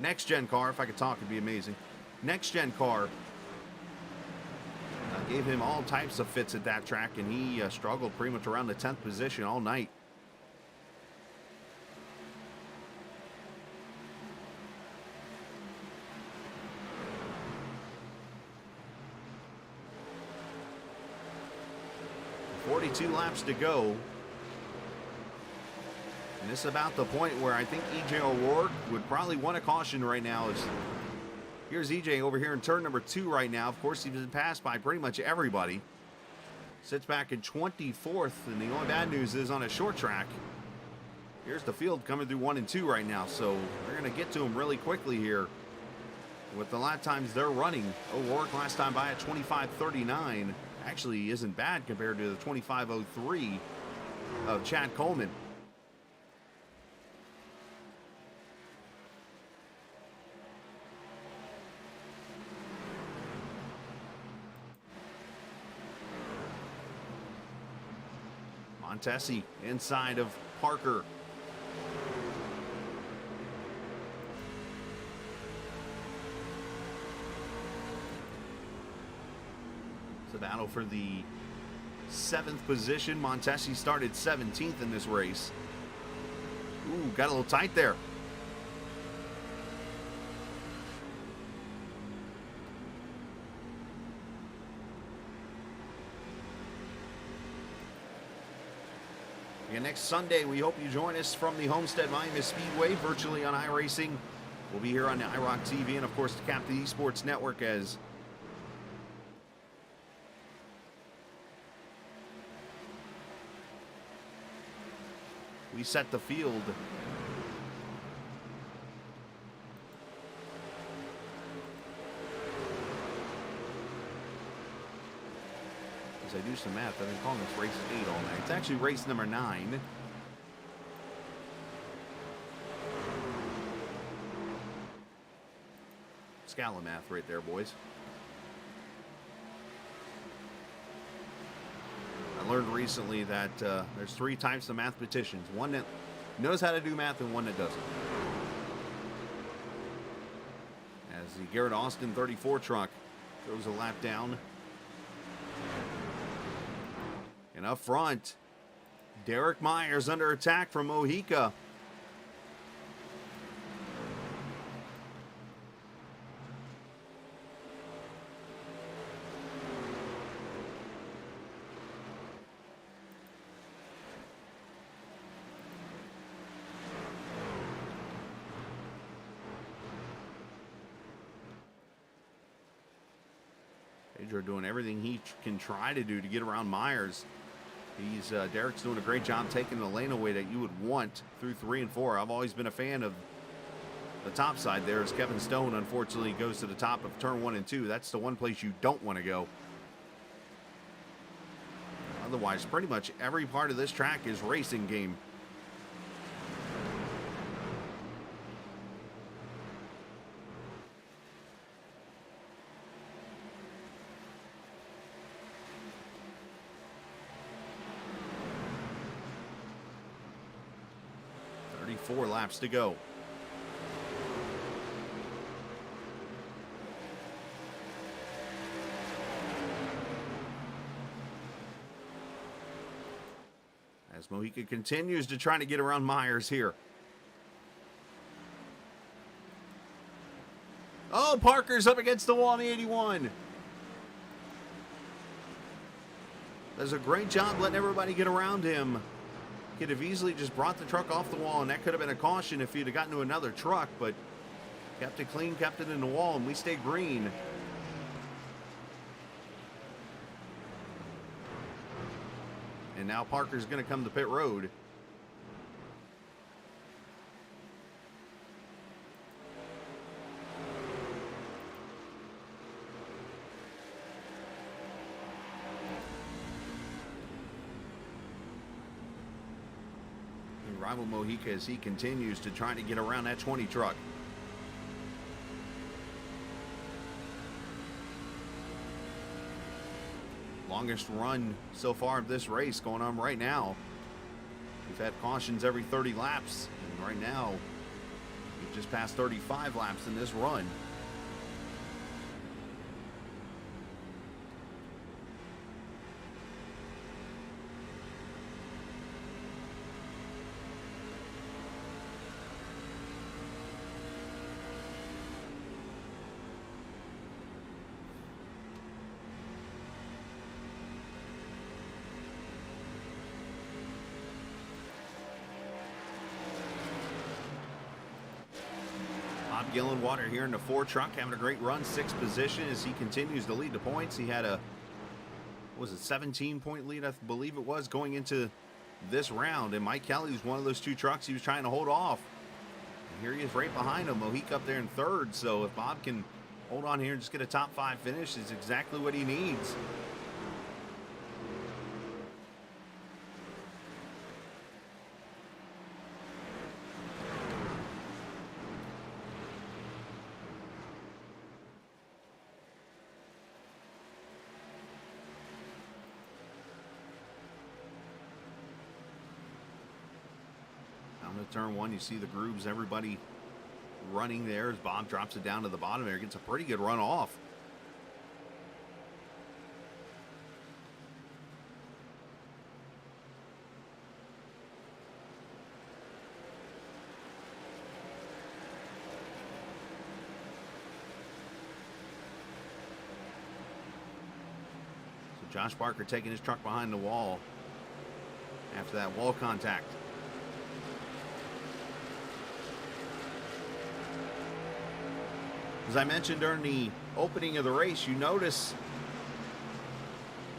next gen car. If I could talk, it'd be amazing. Next gen car gave him all types of fits at that track, and he struggled pretty much around the 10th position all night. Two laps to go, and this is about the point where I think EJ O'Rourke would probably want a caution right now. Here's EJ over here in turn number 2 right now. Of course, he's been passed by pretty much everybody. Sits back in 24th, and the only bad news is on a short track. Here's the field coming through 1 and 2 right now, so we're going to get to him really quickly here with the lap times they're running. O'Rourke last time by at 25:39. Actually isn't bad compared to the 25:03 of Chad Coleman. Montesi inside of Parker. The battle for the 7th position. Montesi started 17th in this race. Ooh, got a little tight there. Again, next Sunday, we hope you join us from the Homestead Miami Speedway, virtually on iRacing. We'll be here on the iRock TV and, of course, the Captain Esports Network as we set the field. As I do some math, I've been calling this race 8 all night. It's actually race number 9. Scala math right there, boys. I learned recently that there's 3 types of mathematicians. One that knows how to do math and one that doesn't. As the Garrett Austin 34 truck goes a lap down. And up front, Derek Myers under attack from Mojica. Pedro doing everything he can try to do to get around Myers. Derek's doing a great job taking the lane away that you would want through 3 and 4. I've always been a fan of the top side there, as Kevin Stone unfortunately goes to the top of turn 1 and 2. That's the one place you don't want to go. Otherwise, pretty much every part of this track is racing game. Four laps to go. As Mojica continues to try to get around Myers here. Oh, Parker's up against the wall in the 81. Does a great job letting everybody get around him. Could have easily just brought the truck off the wall, and that could have been a caution if he'd have gotten to another truck, but kept it clean, kept it in the wall, and we stayed green. And and now Parker's going to come to pit road. And rival Mojica as he continues to try to get around that 20 truck. Longest run so far of this race going on right now. We've had cautions every 30 laps, and right now we've just passed 35 laps in this run. Bob Gillenwater here in the 4 truck having a great run, 6th position as he continues to lead the points. He had a, what was it, 17-point lead, I believe it was, going into this round. And Mike Kelly was one of those 2 trucks he was trying to hold off. And here he is right behind him, Mojica up there in 3rd. So if Bob can hold on here and just get a top 5 finish, is exactly what he needs. Turn 1, you see the grooves, everybody running there as Bob drops it down to the bottom there. Gets a pretty good run off. So Josh Barker taking his truck behind the wall after that wall contact. As I mentioned during the opening of the race, you notice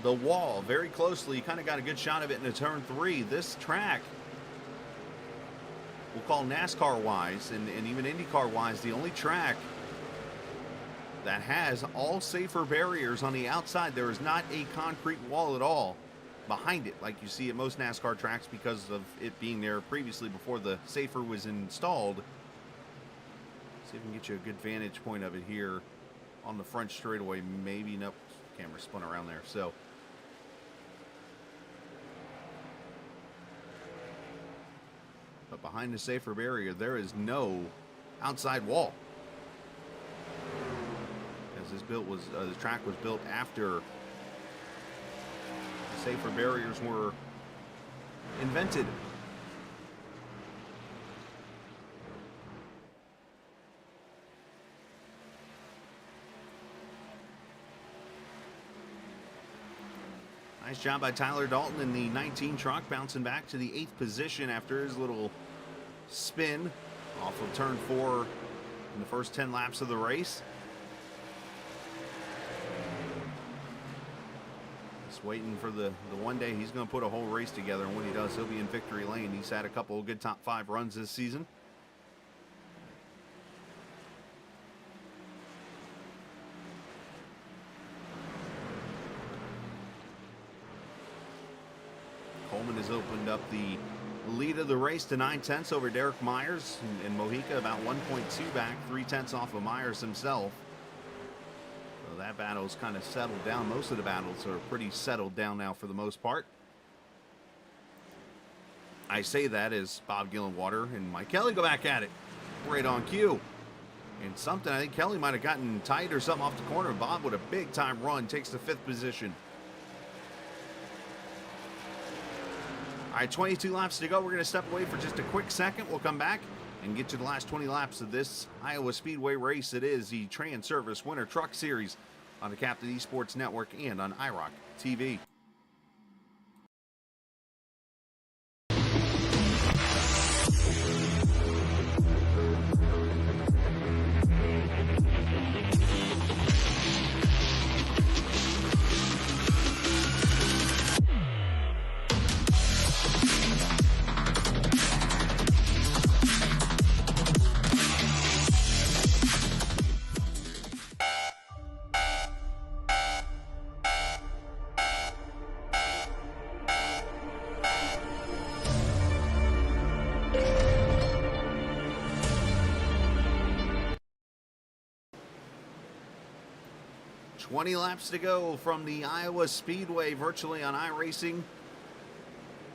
the wall very closely. You kind of got a good shot of it in the turn 3. This track, we'll call NASCAR-wise and even IndyCar-wise, the only track that has all safer barriers on the outside. There is not a concrete wall at all behind it like you see at most NASCAR tracks because of it being there previously before the safer was installed. See if we can get you a good vantage point of it here on the front straightaway. Maybe, nope, camera spun around there. So, but behind the safer barrier, there is no outside wall. As this track was built after the safer barriers were invented. Nice job by Tyler Dalton in the 19 truck, bouncing back to the 8th position after his little spin off of turn 4 in the first 10 laps of the race. Just waiting for the one day he's going to put a whole race together, and when he does, he'll be in victory lane. He's had a couple of good top 5 runs this season. Coleman has opened up the lead of the race to 9/10 over Derek Myers, and Mojica about 1.2 back, 3/10 off of Myers himself. So that battle's kind of settled down. Most of the battles are pretty settled down now for the most part. I say that as Bob Gillenwater and Mike Kelly go back at it right on cue. And something, I think Kelly might have gotten tight or something off the corner. Bob with a big time run takes the 5th position. All right, 22 laps to go. We're going to step away for just a quick second. We'll come back and get to the last 20 laps of this Iowa Speedway race. It is the Transervice Winter Truck Series on the Captain Esports Network and on iRock TV. 20 laps to go from the Iowa Speedway, virtually on iRacing.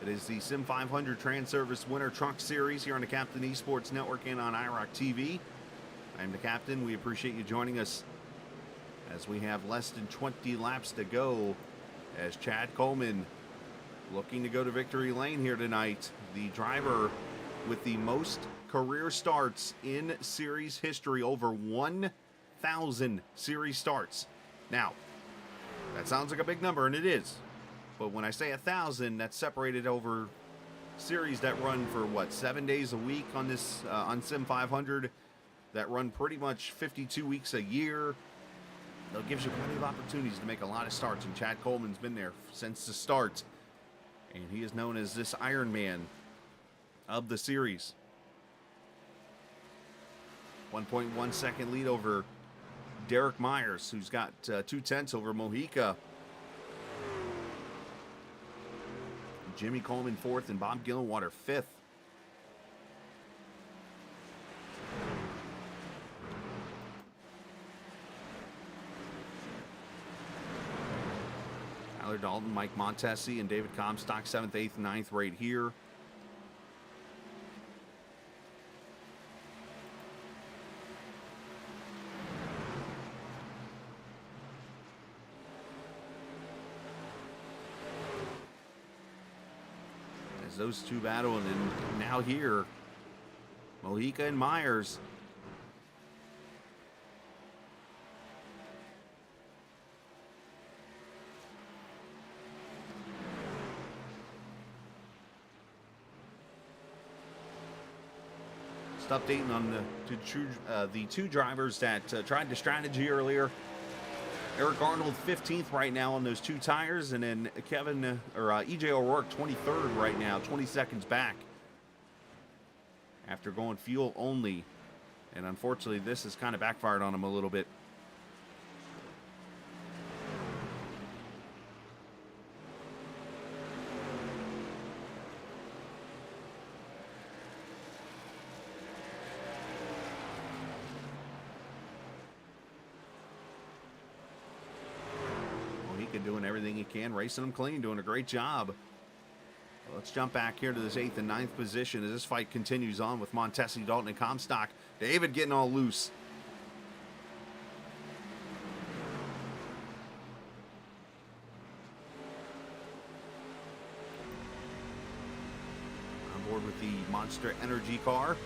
It is the Sim500 Transervice Winter Truck Series here on the Captain Esports Network and on iRock TV. I'm the Captain. We appreciate you joining us as we have less than 20 laps to go, as Chad Coleman looking to go to victory lane here tonight. The driver with the most career starts in series history, over 1,000 series starts. Now, that sounds like a big number, and it is. But when I say 1,000, that's separated over series that run for, what, 7 days a week on this on Sim500, that run pretty much 52 weeks a year. That gives you plenty of opportunities to make a lot of starts, and Chad Coleman's been there since the start. And he is known as this Iron Man of the series. 1.1 second lead over Derek Myers, who's got 2/10 over Mojica. Jimmy Coleman fourth and Bob Gillenwater fifth. Tyler Dalton, Mike Montesi, and David Comstock 7th, 8th, 9th right here. As those two battle, and then now here, Mojica and Myers. Just updating on the two drivers that tried the strategy earlier. Eric Arnold 15th right now on those two tires, and then EJ O'Rourke 23rd right now, 20 seconds back after going fuel only. And unfortunately, this has kind of backfired on him a little bit. Doing everything he can, racing them clean, doing a great job. Well, let's jump back here to this 8th and 9th position as this fight continues on with Montesi, Dalton, and Comstock. David getting all loose. On board with the Monster Energy car.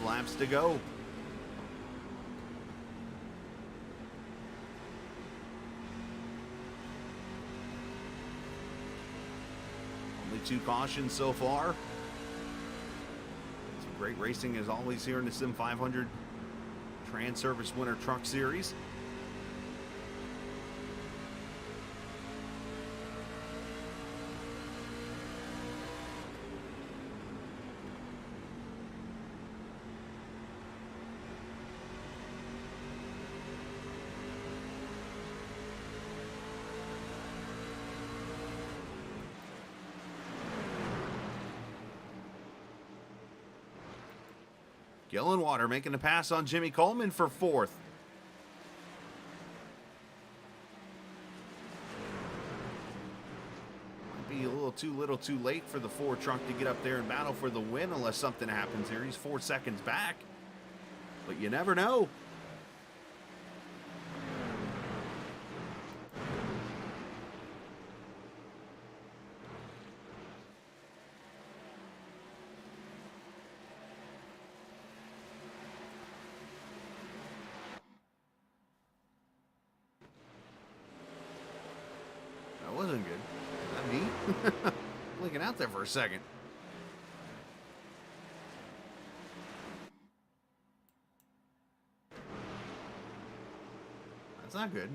Laps to go. Only 2 cautions so far. Some great racing as always here in the Sim500 Transervice Winter Truck Series. Gillenwater making the pass on Jimmy Coleman for 4th. Might be a little too late for the Ford truck to get up there and battle for the win unless something happens here. He's 4 seconds back, but you never know. Wasn't good. Is that me? Blinking out there for a second. That's not good.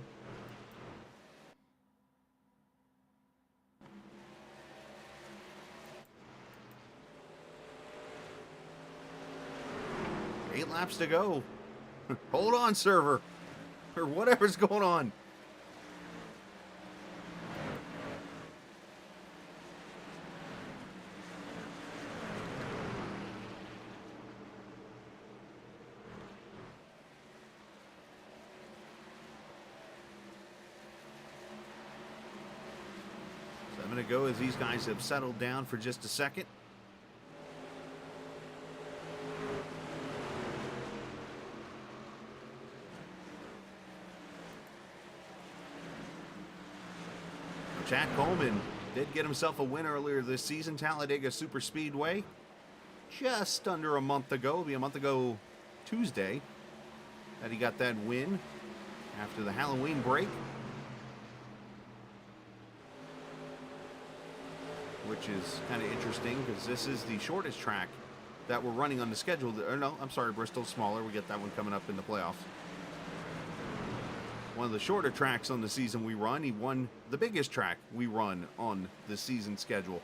Eight laps to go. Hold on, server. Or whatever's going on. going to go as these guys have settled down for just a second. Chad Coleman did get himself a win earlier this season, Talladega Super Speedway. Just under a month ago, it'll be a month ago Tuesday, that he got that win after the Halloween break. Which is kind of interesting because this is the shortest track that we're running on the schedule. Or no, I'm sorry, Bristol's smaller. We get that one coming up in the playoffs. One of the shorter tracks on the season we run. He won the biggest track we run on the season schedule.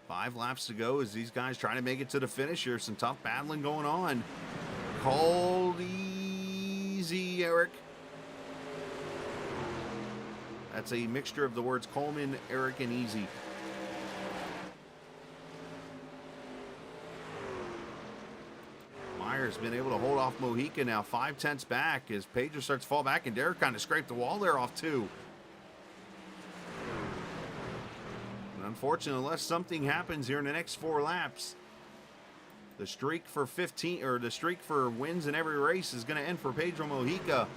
Five laps to go as these guys try to make it to the finish. Here's some tough battling going on. Hold easy, Eric. That's a mixture of the words Coleman, Eric, and Easy. Myers been able to hold off Mojica now 5/10 back as Pedro starts to fall back, and Derek kind of scraped the wall there off too. And unfortunately, unless something happens here in the next 4 laps, the streak for 15 or the streak for wins in every race is going to end for Pedro Mojica.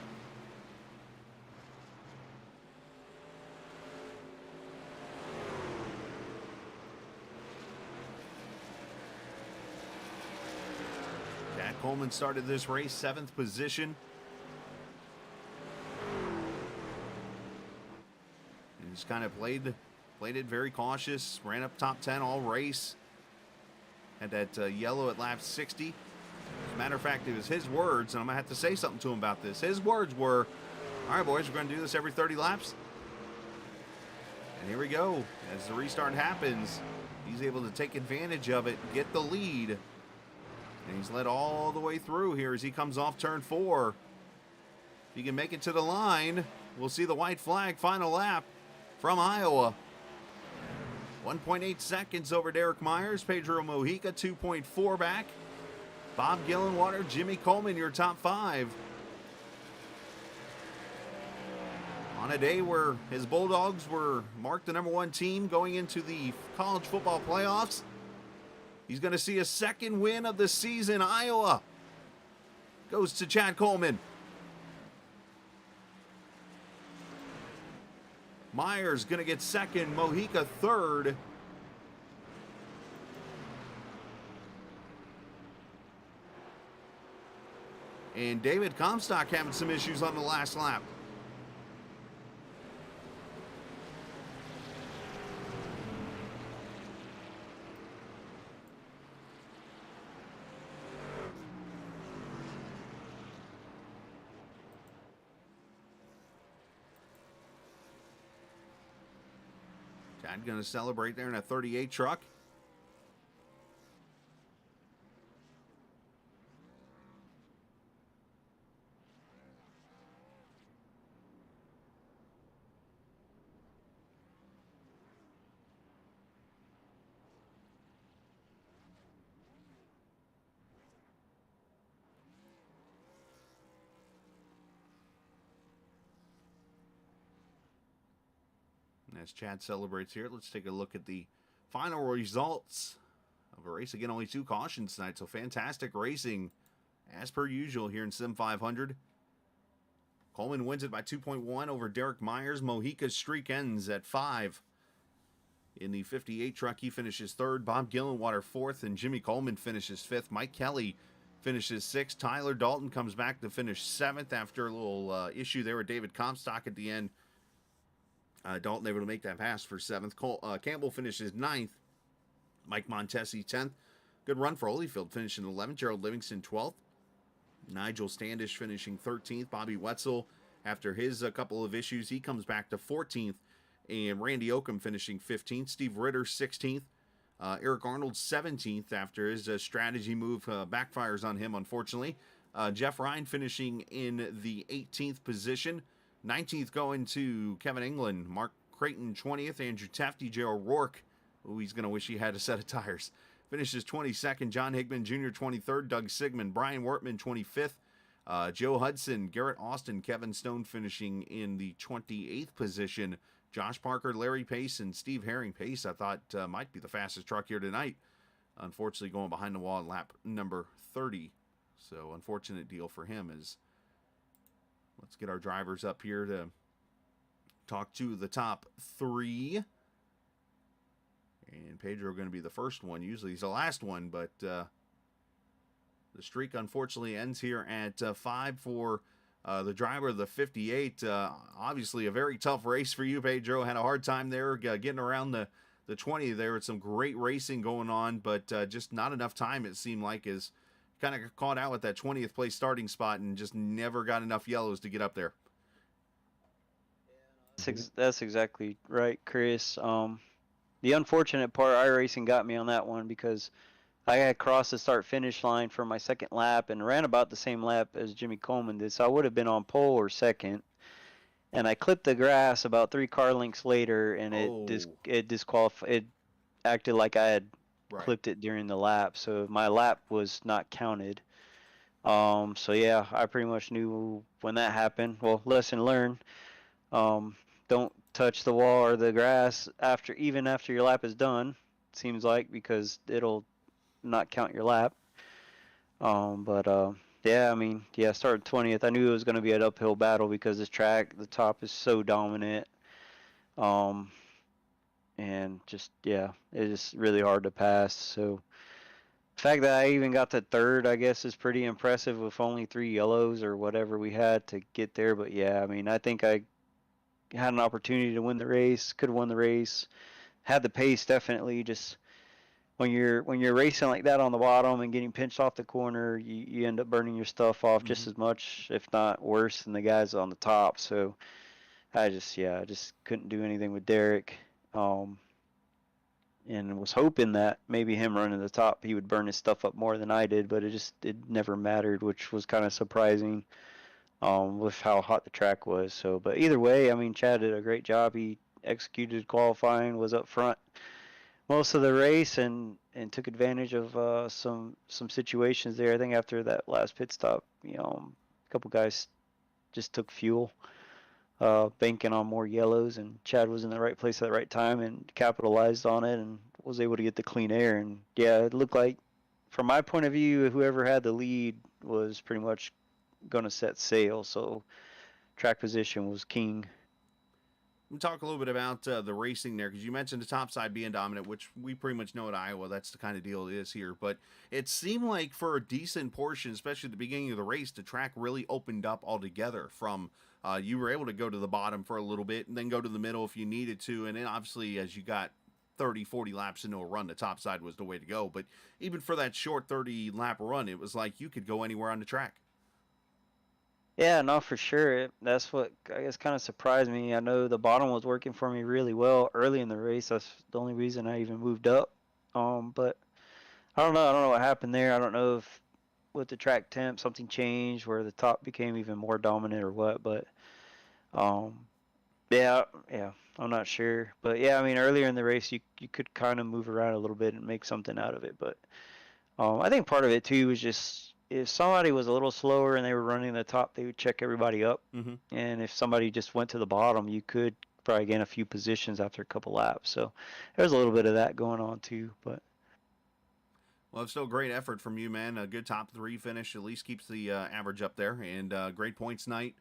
Chad Coleman started this race 7th position. And he's kind of played it very cautious. Ran up top 10 all race. Had that yellow at lap 60. As a matter of fact, it was his words, and I'm going to have to say something to him about this. His words were, all right, boys, we're going to do this every 30 laps. And here we go. As the restart happens, he's able to take advantage of it, get the lead. And he's led all the way through here as he comes off turn 4. If he can make it to the line, we'll see the white flag final lap from Iowa. 1.8 seconds over Derek Myers. Pedro Mojica 2.4 back. Bob Gillenwater, Jimmy Coleman, your top 5. On a day where his Bulldogs were marked the #1 team going into the college football playoffs, he's going to see a second win of the season. Iowa goes to Chad Coleman. Myers going to get second. Mojica third. And David Comstock having some issues on the last lap. Chad going to celebrate there in a 38 truck. As Chad celebrates here, let's take a look at the final results of a race. Again, only 2 cautions tonight, so fantastic racing as per usual here in Sim500. Coleman wins it by 2.1 over Derek Myers. Mojica's streak ends at 5. In the 58 truck, he finishes 3rd. Bob Gillenwater 4th, and Jimmy Coleman finishes 5th. Mike Kelly finishes 6th. Tyler Dalton comes back to finish 7th after a little issue there with David Comstock at the end. Dalton able to make that pass for 7th. Campbell finishes 9th. Mike Montesi 10th. Good run for Holyfield, finishing 11th. Gerald Livingston 12th. Nigel Standish finishing 13th. Bobby Wetzel, after his couple of issues, he comes back to 14th. And Randy Oakham finishing 15th. Steve Ritter 16th. Eric Arnold 17th after his strategy move backfires on him, unfortunately. Jeff Ryan finishing in the 18th position. 19th going to Kevin England. Mark Creighton 20th. Andrew Tafty, Gerald Rourke Ooh, he's going to wish he had a set of tires. Finishes 22nd. John Hickman Jr. 23rd. Doug Sigmund. Brian Wortman 25th. Joe Hudson, Garrett Austin, Kevin Stone finishing in the 28th position. Josh Parker, Larry Pace, and Steve Herring. Pace, I thought, might be the fastest truck here tonight. Unfortunately, going behind the wall in lap number 30. So, unfortunate deal for him. Let's get our drivers up here to talk to the top three. And Pedro going to be the first one. Usually he's the last one, but the streak unfortunately ends here at 5 for the driver of the 58. Obviously a very tough race for you, Pedro. Had a hard time there getting around the 20 there. With some great racing going on, but just not enough time, it seemed like, is kind of caught out with that 20th place starting spot and just never got enough yellows to get up there. That's exactly right, Chris. The unfortunate part, iRacing got me on that one because I had crossed the start-finish line for my second lap and ran about the same lap as Jimmy Coleman did, so I would have been on pole or second. And I clipped the grass about 3 car lengths later, and it disqualified. It acted like I had clipped it during the lap, so my lap was not counted. So yeah, I pretty much knew when that happened. Well, lesson learned. Don't touch the wall or the grass even after your lap is done. It seems like, because it'll not count your lap. Yeah, I mean, yeah, started 20th. I knew it was going to be an uphill battle because this track, the top is so dominant. And just, yeah, it's just really hard to pass. So the fact that I even got to third, I guess, is pretty impressive with only 3 yellows or whatever we had to get there. But yeah, I mean, I think I had an opportunity to win the race, could have won the race, had the pace definitely. Just when you're racing like that on the bottom and getting pinched off the corner, you end up burning your stuff off just as much, if not worse, than the guys on the top. So I just couldn't do anything with Derek, and was hoping that maybe him running the top, he would burn his stuff up more than I did, but it never mattered, which was kind of surprising. With how hot the track was. So, but either way, I mean, Chad did a great job. He executed qualifying, was up front most of the race, and took advantage of some situations there. I think after that last pit stop, a couple guys just took fuel, banking on more yellows, and Chad was in the right place at the right time and capitalized on it and was able to get the clean air. And yeah, it looked like, from my point of view, whoever had the lead was pretty much going to set sail, so track position was king. We'll talk a little bit about the racing there, because you mentioned the top side being dominant, which we pretty much know at Iowa that's the kind of deal it is here. But it seemed like for a decent portion, especially at the beginning of the race, the track really opened up altogether. From you were able to go to the bottom for a little bit and then go to the middle if you needed to, and then obviously as you got 30, 40 laps into a run, the top side was the way to go. But even for that short 30 lap run, it was like you could go anywhere on the track. Yeah, no, for sure. That's what I guess kind of surprised me. I know the bottom was working for me really well early in the race. That's the only reason I even moved up. But I don't know. I don't know what happened there. I don't know if with the track temp something changed where the top became even more dominant or what. But yeah, I'm not sure. But yeah, I mean, earlier in the race, you could kind of move around a little bit and make something out of it. But I think part of it too was just, if somebody was a little slower and they were running the top, they would check everybody up. And if somebody just went to the bottom, you could probably gain a few positions after a couple laps. So there's a little bit of that going on too. But well, it's still a great effort from you, man. A good top 3 finish at least keeps the average up there, and great points night.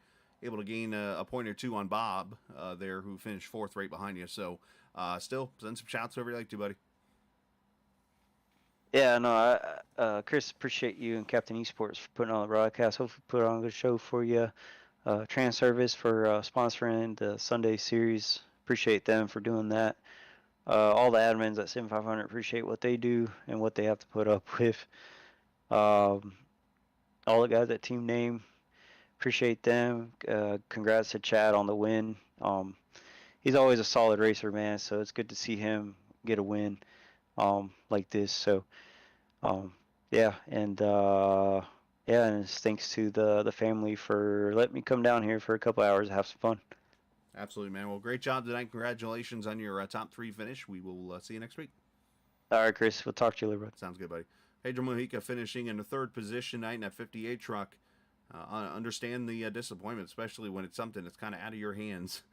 Able to gain a point or 2 on Bob there, who finished 4th right behind you. So still send some shouts wherever you like to, buddy. Yeah, no, Chris, appreciate you and Captain Esports for putting on the broadcast. Hopefully put on a good show for you. Transervice for sponsoring the Sunday series. Appreciate them for doing that. All the admins at Sim500 appreciate what they do and what they have to put up with. All the guys at Team Name, appreciate them. Congrats to Chad on the win. He's always a solid racer, man, so it's good to see him get a win like this. So yeah, and it's thanks to the family for letting me come down here for a couple hours and have some fun. Absolutely, man. Well, great job tonight. Congratulations on your top 3 finish. We will see you next week. All right, Chris. We'll talk to you later, bud. Sounds good, buddy. Pedro Mojica finishing in the 3rd position tonight in that 58 truck. Understand the disappointment, especially when it's something that's kind of out of your hands.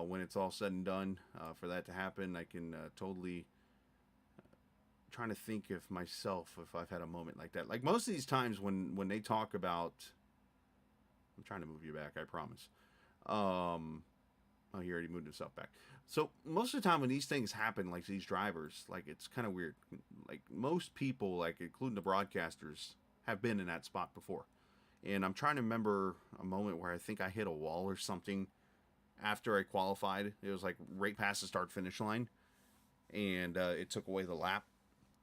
When it's all said and done, for that to happen, I can totally trying to think if myself if I've had a moment like that. Like most of these times when they talk about, I'm trying to move you back. I promise. Oh, he already moved himself back. So most of the time when these things happen, like these drivers, like it's kind of weird. Like most people, like including the broadcasters, have been in that spot before. And I'm trying to remember a moment where I think I hit a wall or something after I qualified. It was like right past the start-finish line, and it took away the lap.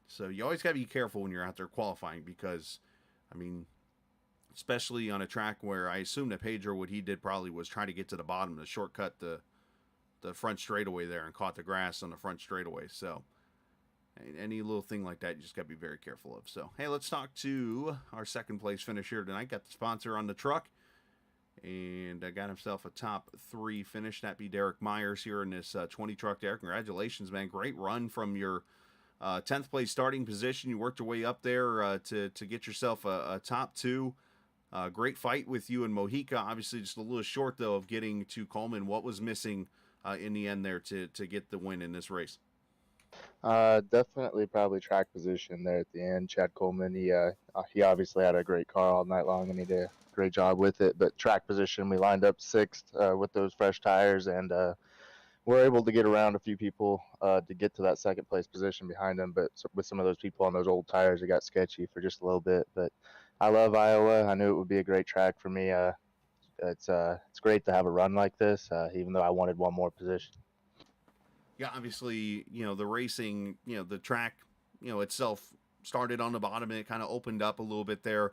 So you always got to be careful when you're out there qualifying because, I mean, especially on a track where I assume that Pedro, what he did probably was try to get to the bottom to shortcut the front straightaway there and caught the grass on the front straightaway. So any little thing like that, you just got to be very careful of. So, hey, let's talk to our 2nd place finisher tonight. Got the sponsor on the truck and got himself a top 3 finish. That'd be Derek Myers here in this 20 truck there. Congratulations, man. Great run from your 10th place starting position. You worked your way up there to get yourself a top 2. Great fight with you and Mojica. Obviously, just a little short, though, of getting to Coleman. What was missing in the end there to get the win in this race? Definitely probably track position there at the end. Chad Coleman, he obviously had a great car all night long, and he did a great job with it. But track position, we lined up 6th with those fresh tires, and we're able to get around a few people to get to that 2nd place position behind them. But with some of those people on those old tires, it got sketchy for just a little bit. But I love Iowa. I knew it would be a great track for me. It's great to have a run like this, even though I wanted one more position. Yeah, obviously, the racing, the track, itself started on the bottom and it kind of opened up a little bit there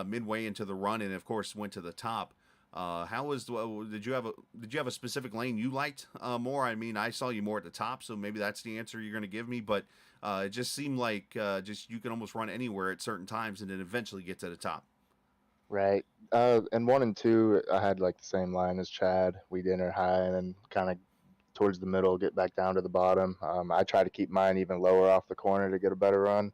midway into the run, and of course went to the top. How was did you have a specific lane you liked more? I mean, I saw you more at the top, so maybe that's the answer you're going to give me. But it just seemed like just you can almost run anywhere at certain times and then eventually get to the top. Right. And 1 and 2, I had like the same line as Chad. We'd enter high and then kind of towards the middle, get back down to the bottom. I try to keep mine even lower off the corner to get a better run,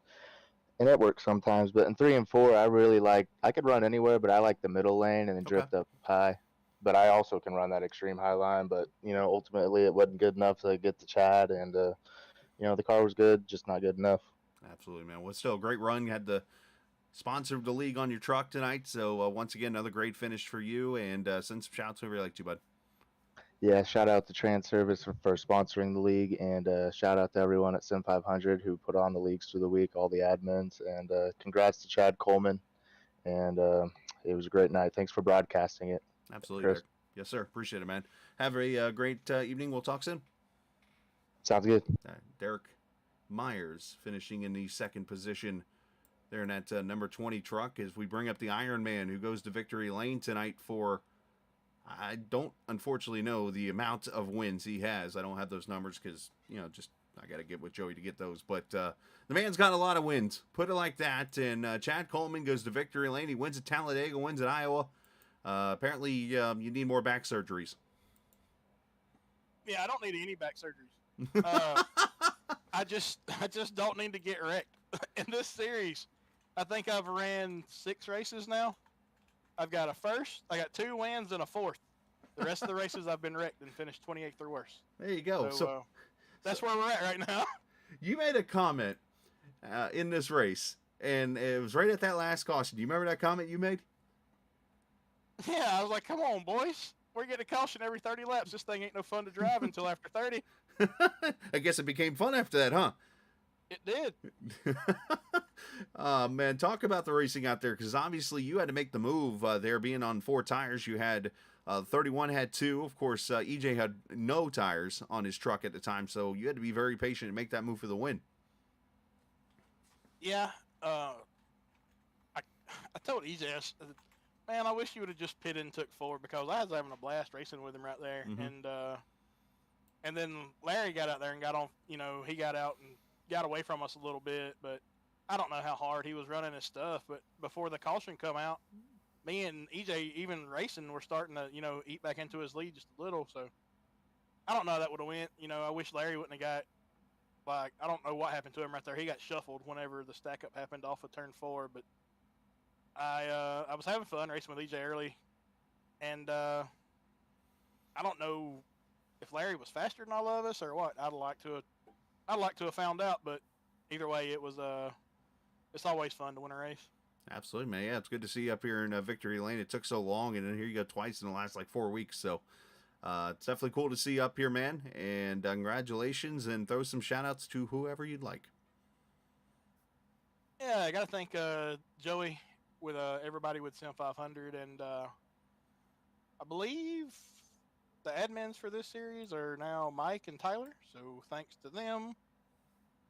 and it works sometimes. But in 3 and 4, I could run anywhere, but I like the middle lane and then drift up high. But I also can run that extreme high line. But ultimately, it wasn't good enough to get to Chad, and the car was good, just not good enough. Absolutely, man. Well, still a great run. You had the sponsor of the league on your truck tonight, so once again, another great finish for you. And send some shouts over like you, bud. Yeah, shout out to Transervice for sponsoring the league, and shout out to everyone at Sim500 who put on the leagues through the week, all the admins, and congrats to Chad Coleman. And it was a great night. Thanks for broadcasting it. Absolutely, Chris. Derek. Yes, sir. Appreciate it, man. Have a great evening. We'll talk soon. Sounds good. Derek Myers finishing in the 2nd position there in that number 20 truck as we bring up the Iron Man who goes to victory lane tonight for, I don't unfortunately know the amount of wins he has. I don't have those numbers because, just I got to get with Joey to get those. But the man's got a lot of wins. Put it like that. And Chad Coleman goes to victory lane. He wins at Talladega, wins at Iowa. Apparently, you need more back surgeries. Yeah, I don't need any back surgeries. I just don't need to get wrecked. In this series, I think I've ran 6 races now. I've got a first, I got 2 wins and a 4th. The rest of the races I've been wrecked and finished 28th or worse. There you go. So that's where we're at right now. You made a comment in this race, and it was right at that last caution. Do you remember that comment you made? Yeah, I was like, come on, boys. We're getting a caution every 30 laps. This thing ain't no fun to drive until after 30. I guess it became fun after that, huh? It did. Man, talk about the racing out there, because obviously you had to make the move there being on 4 tires. You had 31 had 2. Of course, EJ had no tires on his truck at the time, so you had to be very patient and make that move for the win. Yeah. I told EJ, man, I wish you would have just pitted and took forward, because I was having a blast racing with him right there. Mm-hmm. And then Larry got out there and got on, he got out and got away from us a little bit, but I don't know how hard he was running his stuff. But before the caution come out, me and EJ, even racing, were starting to, eat back into his lead just a little. So I don't know how that would have went. You know, I wish Larry wouldn't have got, like, I don't know what happened to him right there. He got shuffled whenever the stack up happened off of turn 4, but I was having fun racing with EJ early, and I don't know if Larry was faster than all of us or what. I'd like to have found out, but either way, it's always fun to win a race. Absolutely, man. Yeah, it's good to see you up here in Victory Lane. It took so long, and then here you go twice in the last like 4 weeks. So it's definitely cool to see you up here, man. And congratulations, and throw some shout outs to whoever you'd like. Yeah, I got to thank Joey with everybody with Sim500, and I believe the admins for this series are now Mike and Tyler, so thanks to them.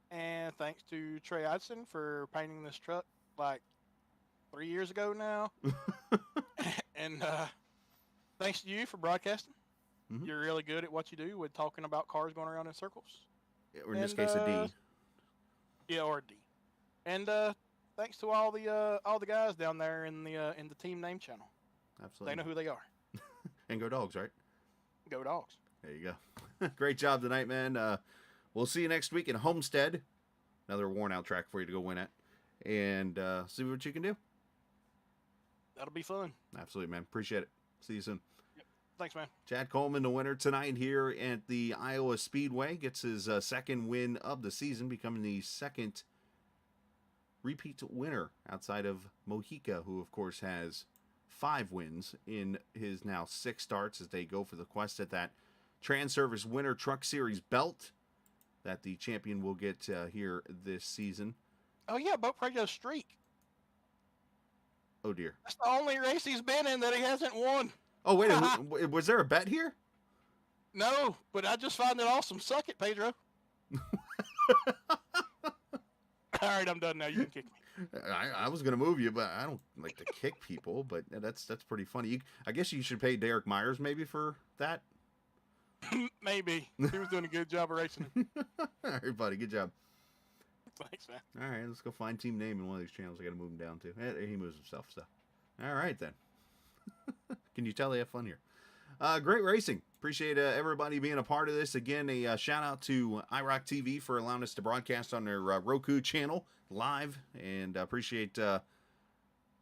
And thanks to Trey Odson for painting this truck like 3 years ago now. And thanks to you for broadcasting. Mhm. You're really good at what you do with talking about cars going around in circles. Or in this case, a D. Yeah, or a D. And thanks to all the guys down there in the team name channel. Absolutely. They know who they are. And go Dogs, right? Go Dogs. There you go. Great job tonight, man. We'll see you next week in Homestead. Another worn out track for you to go win at. And see what you can do. That'll be fun. Absolutely, man. Appreciate it. See you soon. Thanks, man. Chad Coleman, the winner tonight here at the Iowa Speedway, gets his second win of the season, becoming the second repeat winner outside of Mojica, who, of course, has 5 wins in his now 6 starts as they go for the quest at that Transervice Winter Truck Series belt that the champion will get here this season. Oh, yeah, Boat Radio's streak. Oh, dear. That's the only race he's been in that he hasn't won. Oh, wait, was there a bet here? No, but I just find it awesome. Suck it, Pedro. All right, I'm done now. You can kick me. I was going to move you, but I don't like to kick people, but that's pretty funny. I guess you should pay Derek Myers maybe for that. Maybe. He was doing a good job of racing him. All right, buddy. Good job. Thanks, man. All right, let's go find team name in one of these channels. I got to move him down to. He moves himself, so. All right, then. Can you tell they have fun here? Great racing. Appreciate everybody being a part of this. Again, a shout out to iRock TV for allowing us to broadcast on their Roku channel live, and appreciate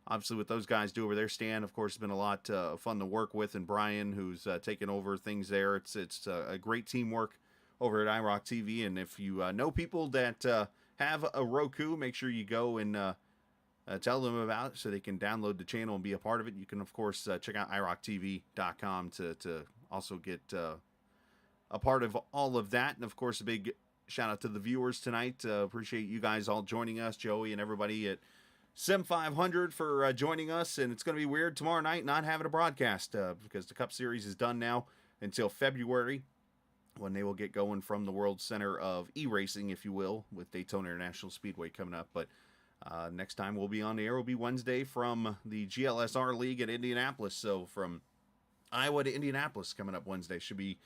obviously what those guys do over there. Stan, of course, has been a lot of fun to work with, and Brian, who's taken over things there. It's a great teamwork over at iRock TV, and if you know people that have a Roku, make sure you go and tell them about it so they can download the channel and be a part of it. You can, of course, check out iRockTV.com to also get a part of all of that. And, of course, a big shout out to the viewers tonight. Appreciate you guys all joining us, Joey and everybody at Sim500 for joining us. And it's going to be weird tomorrow night not having a broadcast because the Cup Series is done now until February, when they will get going from the World Center of iRacing, if you will, with Daytona International Speedway coming up. But next time we'll be on the air will be Wednesday from the GLSR League at Indianapolis. So from Iowa to Indianapolis coming up Wednesday. Should be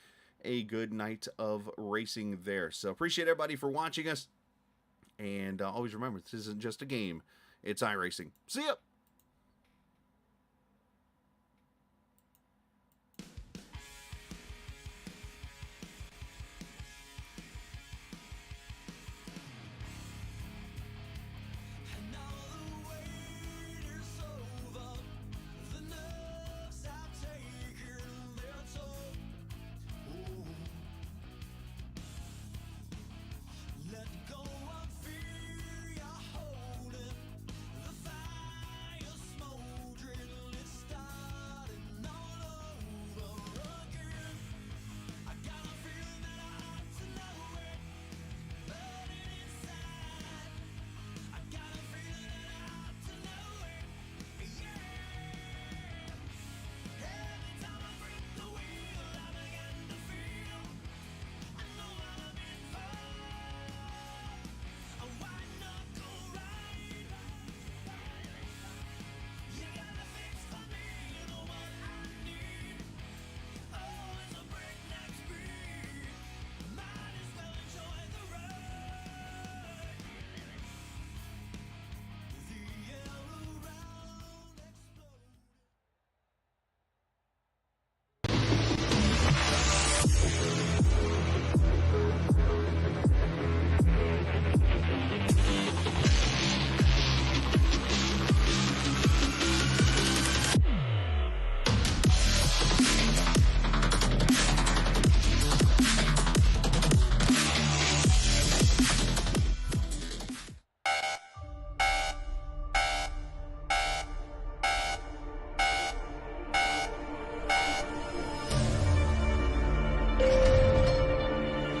a good night of racing there. So appreciate everybody for watching us. And always remember, this isn't just a game. It's iRacing. See ya!